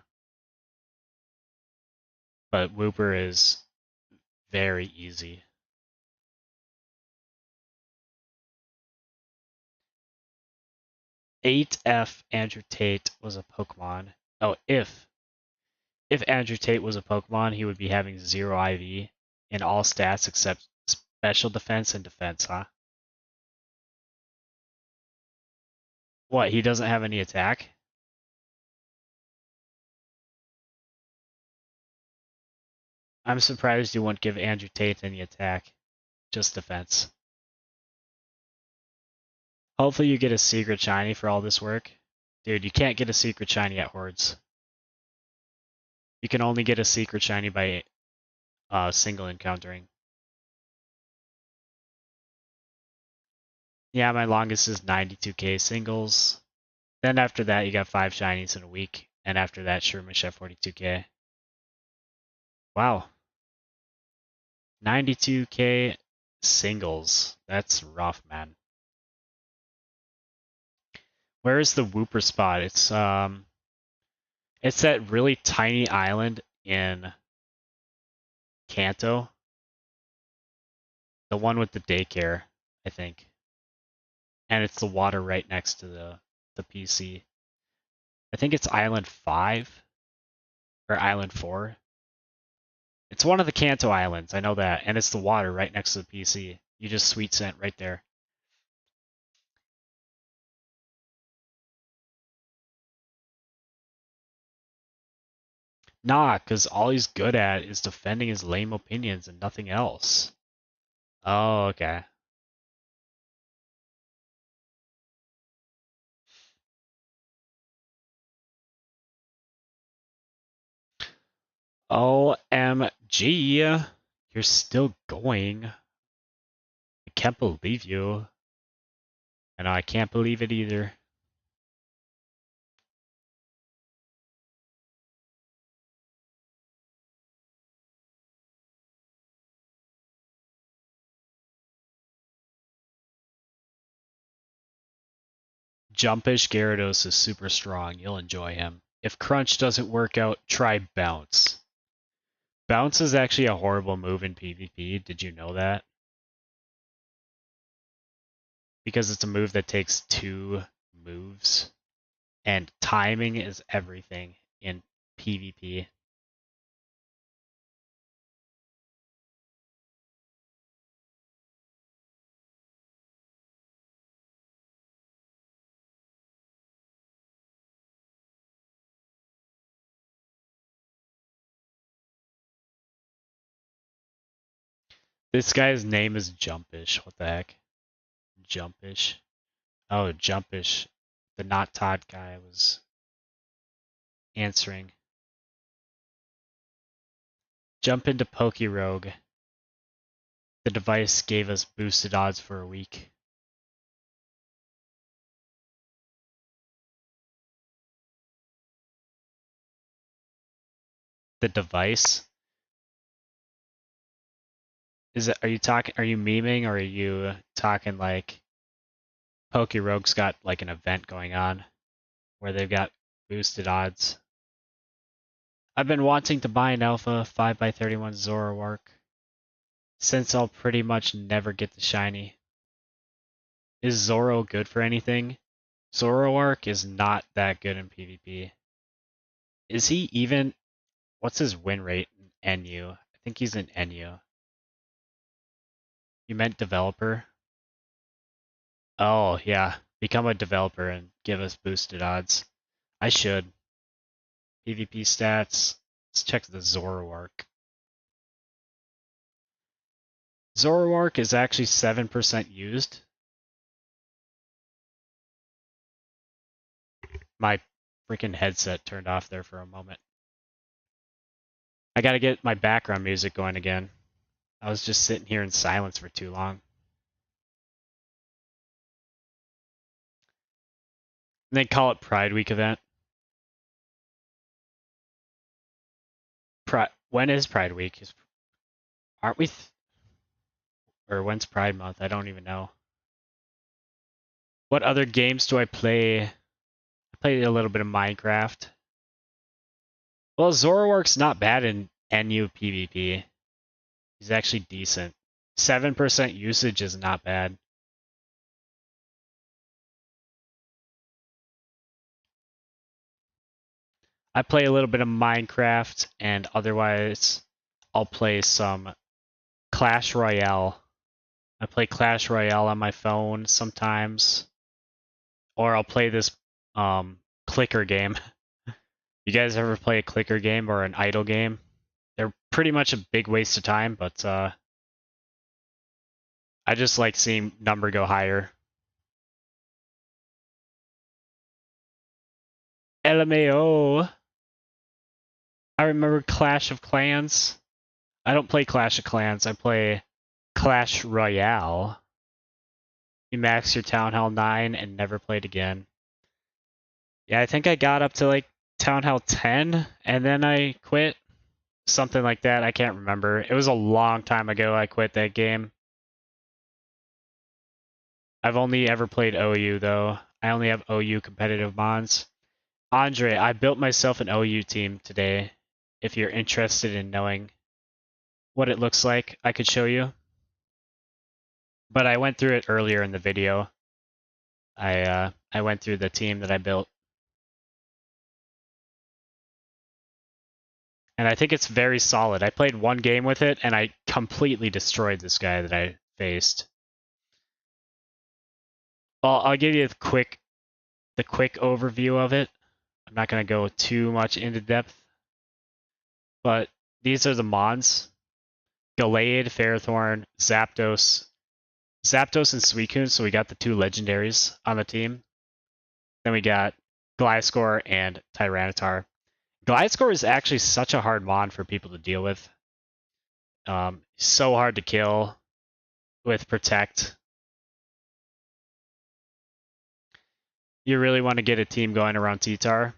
But Whooper is very easy. If Andrew Tate was a Pokemon. Oh, if Andrew Tate was a Pokemon, he would be having 0 IV in all stats except special defense and defense, huh? What, he doesn't have any attack? I'm surprised you wouldn't give Andrew Tate any attack. Just defense. Hopefully you get a secret shiny for all this work. Dude, you can't get a secret shiny at Hordes. You can only get a secret shiny by single encountering. Yeah, my longest is 92k singles. Then after that, you got 5 shinies in a week. And after that, Shroomish at 42k. Wow. 92k singles. That's rough, man. Where is the Whooper spot? It's that really tiny island in Kanto. The one with the daycare, I think. And it's the water right next to the PC. I think it's Island 5 or Island 4. It's one of the Kanto Islands, I know that. And it's the water right next to the PC. You just sweet scent right there. Nah, because all he's good at is defending his lame opinions and nothing else. Oh, okay. OMG, you're still going. I can't believe you. I know I can't believe it either. Jumpish Gyarados is super strong. You'll enjoy him. If Crunch doesn't work out, try Bounce. Bounce is actually a horrible move in PvP. Did you know that? Because it's a move that takes 2 moves. And timing is everything in PvP. This guy's name is Jumpish. What the heck? Jumpish. Oh, Jumpish. The not Todd guy was answering. Jump into PokeRogue. The device gave us boosted odds for a week. The device? Is it? Are you talking? Are you memeing, or are you talking like PokeRogue's got like an event going on where they've got boosted odds? I've been wanting to buy an alpha 5x31 Zoroark since I'll pretty much never get the shiny. Is Zoro good for anything? Zoroark is not that good in PvP. Is he even... What's his win rate in NU? I think he's in NU. You meant developer? Oh, yeah. Become a developer and give us boosted odds. I should. PvP stats. Let's check the Zoroark. Zoroark is actually 7% used. My freaking headset turned off there for a moment. I gotta get my background music going again. I was just sitting here in silence for too long. And they call it Pride Week event. When is Pride Week? Aren't we? Or when's Pride Month? I don't even know. What other games do I play? I played a little bit of Minecraft. Well, Zoroark's not bad in NU PvP. He's actually decent. 7% usage is not bad. I play a little bit of Minecraft, and otherwise I'll play some Clash Royale. I play Clash Royale on my phone sometimes. Or I'll play this clicker game. You guys ever play a clicker game or an idle game? They're pretty much a big waste of time, but I just like seeing number go higher. LMAO. I remember Clash of Clans. I don't play Clash of Clans. I play Clash Royale. You max your Town Hall 9 and never played again. Yeah, I think I got up to like Town Hall 10 and then I quit. Something like that. I can't remember. It was a long time ago I quit that game. I've only ever played OU though. I only have OU competitive mons. Andre, I built myself an OU team today. If you're interested in knowing what it looks like, I could show you. But I went through it earlier in the video. I went through the team that I built. And I think it's very solid. I played one game with it and I completely destroyed this guy that I faced. Well, I'll give you the quick overview of it. I'm not going to go too much into depth. But these are the mons. Gallade, Ferrothorn, Zapdos. Zapdos and Suicune, so we got the two legendaries on the team. Then we got Gliscor and Tyranitar. Gliscor is actually such a hard mon for people to deal with. So hard to kill with Protect. You really want to get a team going around T-Tar.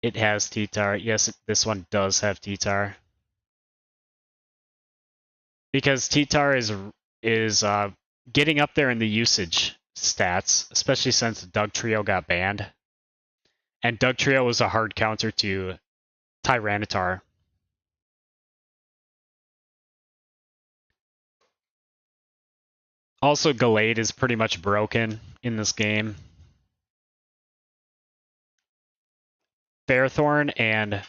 It has T-Tar. Yes, this one does have T-Tar. Because T-Tar is getting up there in the usage stats, especially since Dugtrio got banned. And Dugtrio was a hard counter to Tyranitar. Also, Gallade is pretty much broken in this game. Ferrothorn and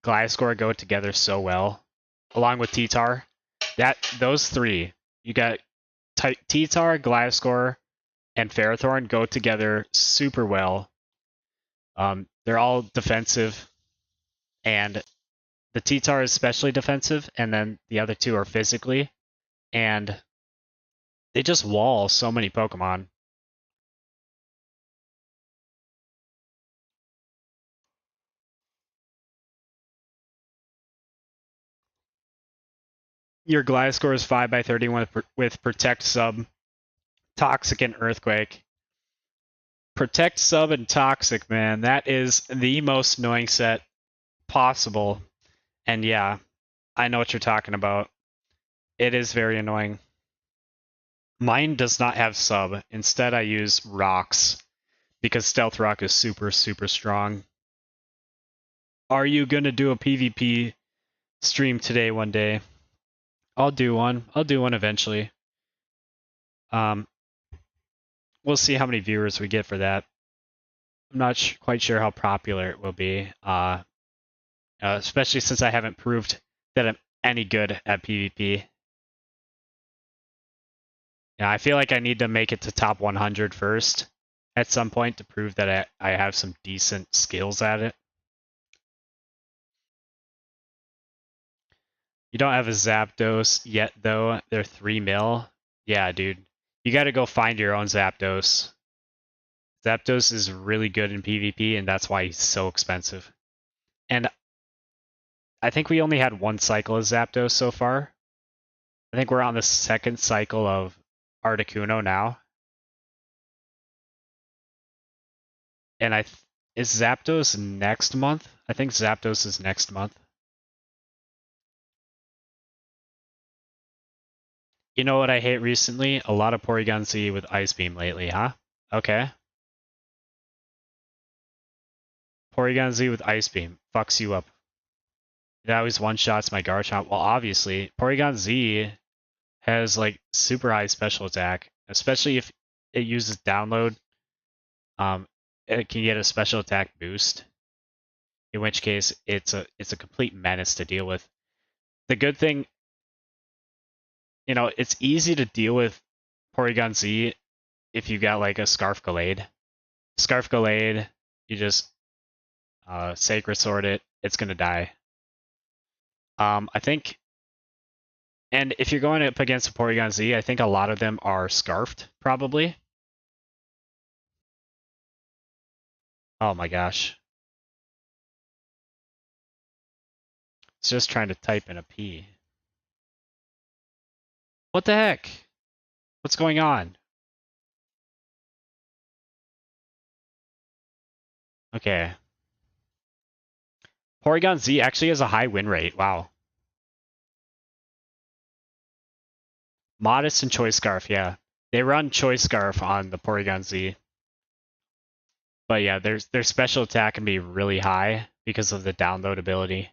Gliscor go together so well, along with T-Tar. Those three, you got T-Tar, Gliscor, and Ferrothorn go together super well. They're all defensive, and The T-Tar is especially defensive, and then the other two are physically, and they just wall so many Pokemon. Your Gliscor is 5x31 with Protect Sub, Toxic, and Earthquake. Protect Sub and Toxic, man, that is the most annoying set possible. And yeah, I know what you're talking about. It is very annoying. Mine does not have Sub. Instead, I use Rocks because Stealth Rock is super, super strong. Are you gonna do a PvP stream today one day? I'll do one. I'll do one eventually. We'll see how many viewers we get for that. I'm not quite sure how popular it will be, especially since I haven't proved that I'm any good at PvP. Yeah, I feel like I need to make it to top 100 first at some point to prove that I have some decent skills at it. You don't have a Zapdos yet, though. They're 3 mil. Yeah, dude. You gotta go find your own Zapdos. Zapdos is really good in PvP, and that's why he's so expensive. And I think we only had one cycle of Zapdos so far. I think we're on the second cycle of Articuno now. And is Zapdos next month? I think Zapdos is next month. You know what I hate recently? A lot of Porygon Z with Ice Beam lately, huh? Okay. Porygon Z with Ice Beam fucks you up. It always one-shots my Garchomp. Well, obviously, Porygon Z has like super high special attack, especially if it uses download. It can get a special attack boost. In which case, it's a complete menace to deal with. The good thing, it's easy to deal with Porygon Z if you got like a Scarf Gallade. Scarf Gallade, you just Sacred Sword it, it's gonna die. I think, and if you're going up against a Porygon Z, I think a lot of them are Scarfed, probably. Oh my gosh. It's just trying to type in a P. What the heck? What's going on? Okay. Porygon Z actually has a high win rate. Wow. Modest and Choice Scarf, yeah. They run Choice Scarf on the Porygon Z. But yeah, their special attack can be really high because of the download ability.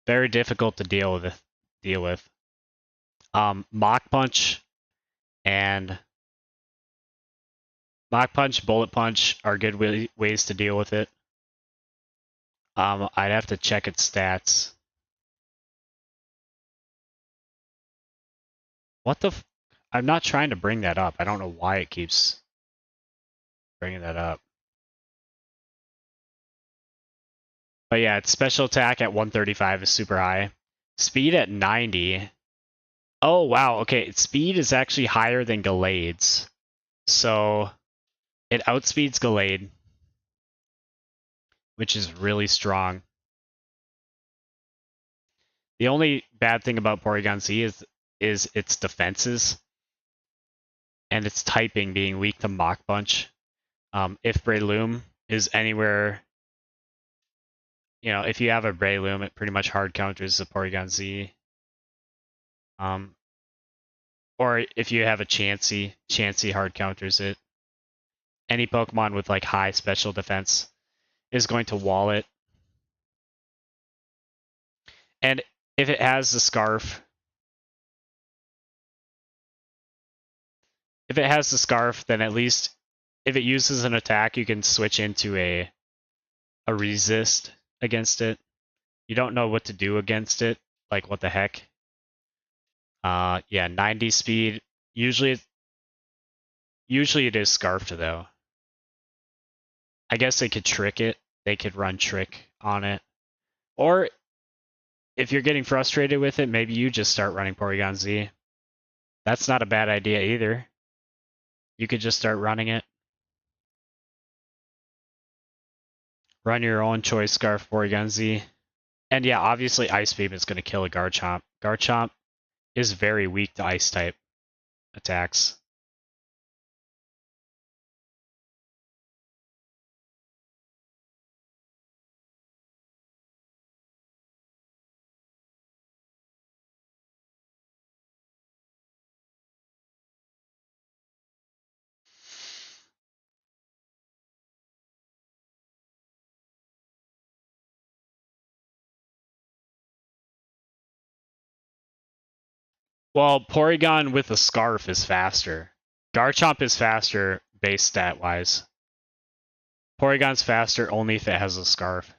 Very difficult to deal with. Mach Punch and Mach Punch, Bullet Punch are good ways to deal with it. I'd have to check its stats. What the I'm not trying to bring that up. I don't know why it keeps bringing that up. But yeah, its special attack at 135 is super high. Speed at 90. Oh, wow. Okay, its speed is actually higher than Gallade's. So it outspeeds Gallade, which is really strong. The only bad thing about Porygon Z is its defenses and its typing being weak to Mach Punch. If Breloom is anywhere, if you have a Breloom, it pretty much hard counters the Porygon Z. Or if you have a Chansey hard counters it. Any Pokemon with like high special defense is going to wall it. And if it has the Scarf, then at least if it uses an attack, you can switch into a resist against it. You don't know what to do against it. Like, what the heck? Yeah, 90 speed. Usually it is Scarfed, though. I guess they could trick it. They could run trick on it. Or if you're getting frustrated with it, maybe you just start running Porygon Z. That's not a bad idea either. You could just start running it. Run your own choice Scarf Porygon Z. And yeah, obviously Ice Beam is going to kill a Garchomp. Garchomp is very weak to Ice type attacks. Well, Porygon with a Scarf is faster. Garchomp is faster base stat wise. Porygon's faster only if it has a Scarf.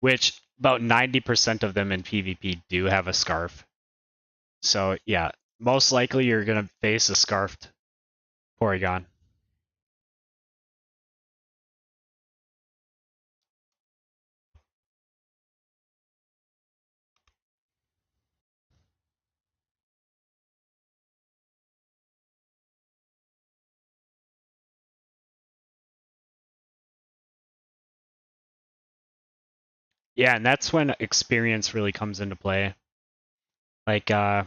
Which about 90% of them in PvP do have a Scarf. So yeah, most likely you're going to face a Scarfed Porygon. Yeah, and that's when experience really comes into play. Like, the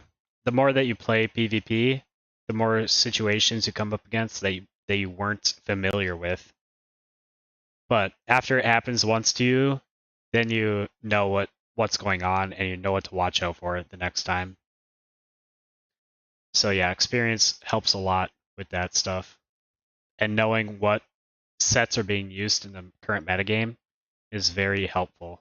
more that you play PvP, the more situations you come up against that you weren't familiar with. But after it happens once to you, then you know what's going on and you know what to watch out for the next time. So yeah, experience helps a lot with that stuff. And knowing what sets are being used in the current metagame is very helpful.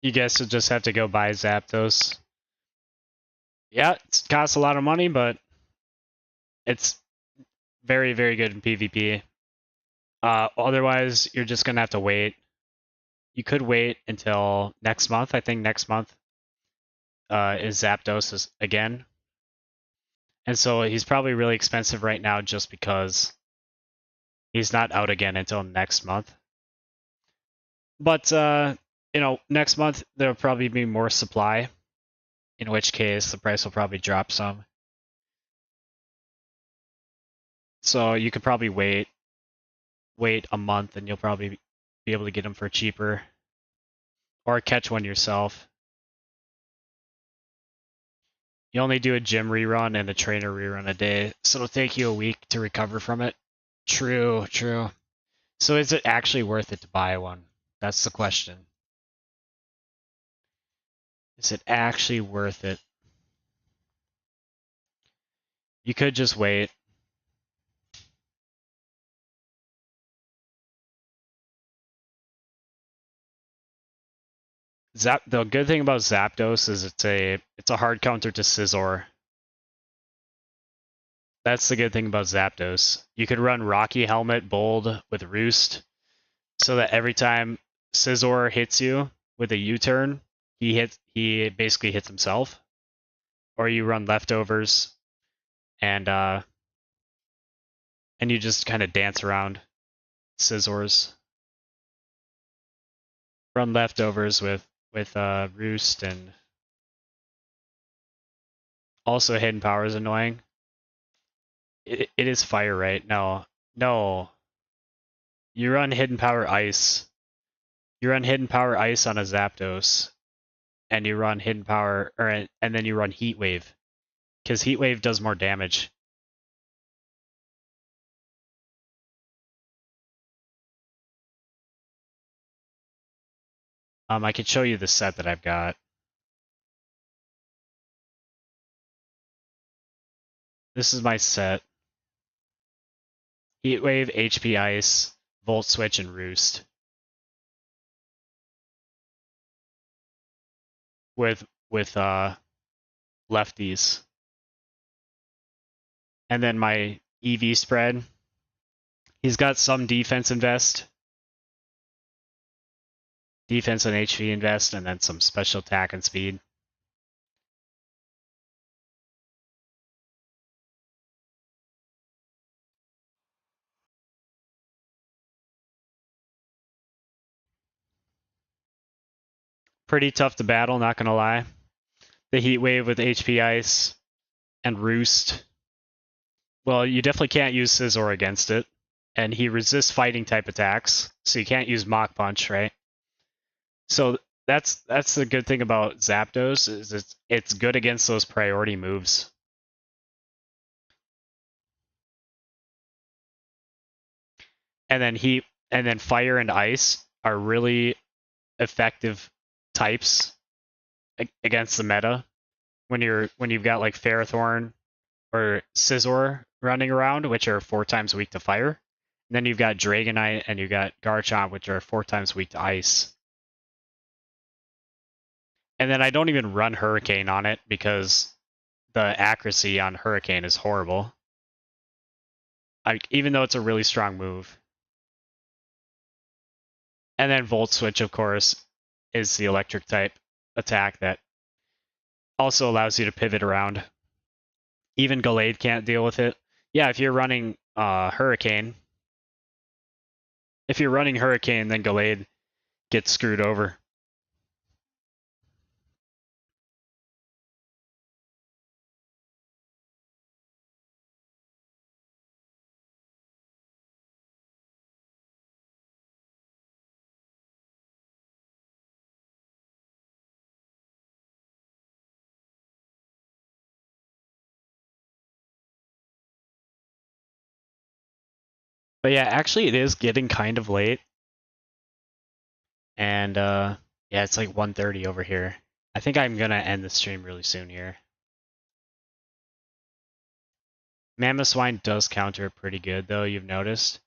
You guys will just have to go buy Zapdos. Yeah, it costs a lot of money, but it's very, very good in PvP. Otherwise, you're just gonna have to wait. You could wait until next month. I think next month is Zapdos again, and so he's probably really expensive right now just because he's not out again until next month. But next month there'll probably be more supply, in which case the price will probably drop some. So you could probably wait a month and you'll probably be able to get them for cheaper. Or catch one yourself. You only do a gym rerun and a trainer rerun a day, so it'll take you a week to recover from it. True, true. So is it actually worth it to buy one? That's the question. Is it actually worth it? You could just wait. The good thing about Zapdos is it's a hard counter to Scizor. That's the good thing about Zapdos. You could run Rocky Helmet Bold with Roost, so that every time Scizor hits you with a U-turn, he basically hits himself. Or you run Leftovers and you just kind of dance around Scizors. Run Leftovers with Roost, and also Hidden Power is annoying. It is Fire, right? No. You run Hidden Power Ice. You run Hidden Power Ice on a Zapdos, and you run Hidden Power, and then you run Heat Wave, because Heat Wave does more damage. I could show you the set that I've got. This is my set. Heat Wave, HP Ice, Volt Switch, and Roost. With lefties. And then my EV spread. He's got some defense invest. Defense and HP invest, and then some special attack and speed. Pretty tough to battle, not gonna lie. The Heat Wave with HP Ice and Roost. Well, you definitely can't use Scizor against it. And he resists fighting type attacks, so you can't use Mach Punch, right? So that's the good thing about Zapdos, is it's good against those priority moves. And then Fire and Ice are really effective types against the meta when you've got like Ferrothorn or Scizor running around, which are 4 times weak to fire. And then you've got Dragonite and you've got Garchomp, which are 4 times weak to ice. And then I don't even run Hurricane on it because the accuracy on Hurricane is horrible. Even though it's a really strong move. And then Volt Switch, of course, is the electric type attack that also allows you to pivot around. Even Gallade can't deal with it. Yeah, if you're running Hurricane, then Gallade gets screwed over. But yeah, actually it is getting kind of late. And yeah, it's like 1:30 over here. I think I'm gonna end the stream really soon here. Mamoswine does counter pretty good though, you've noticed.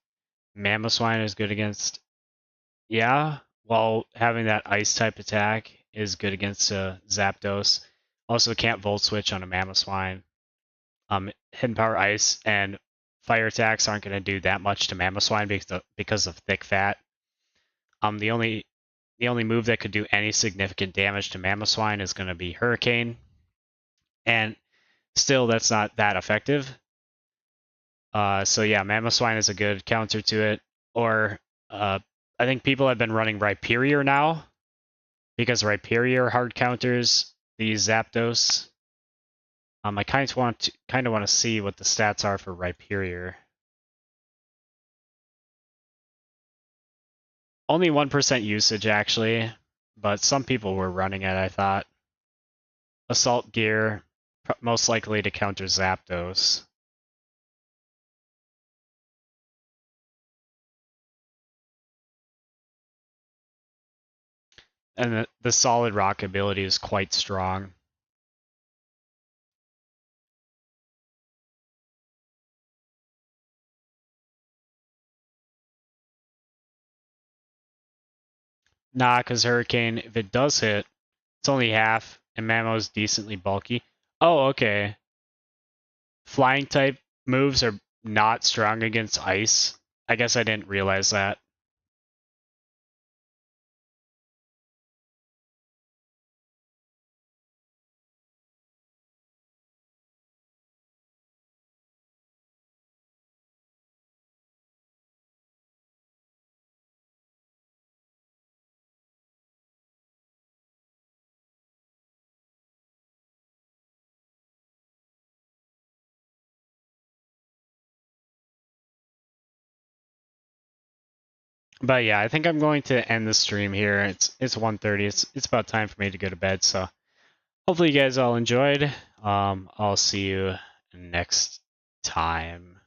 Mamoswine is good against, yeah, while having that ice type attack is good against Zapdos. Also can't Volt Switch on a Mamoswine. Hidden Power Ice and Fire attacks aren't going to do that much to Mamoswine because of thick fat. The only move that could do any significant damage to Mamoswine is going to be Hurricane, and still that's not that effective. So yeah, Mamoswine is a good counter to it. Or I think people have been running Rhyperior now, because Rhyperior hard counters these Zapdos. I kind of want to see what the stats are for Rhyperior. Only 1% usage actually, but some people were running it, I thought. Assault Gear, most likely to counter Zapdos. And the solid rock ability is quite strong. Nah, because Hurricane, if it does hit, it's only half, and Mammo's decently bulky. Oh, okay. Flying type moves are not strong against ice. I guess I didn't realize that. But yeah, I think I'm going to end the stream here. It's 1:30. It's about time for me to go to bed. So hopefully you guys all enjoyed. I'll see you next time.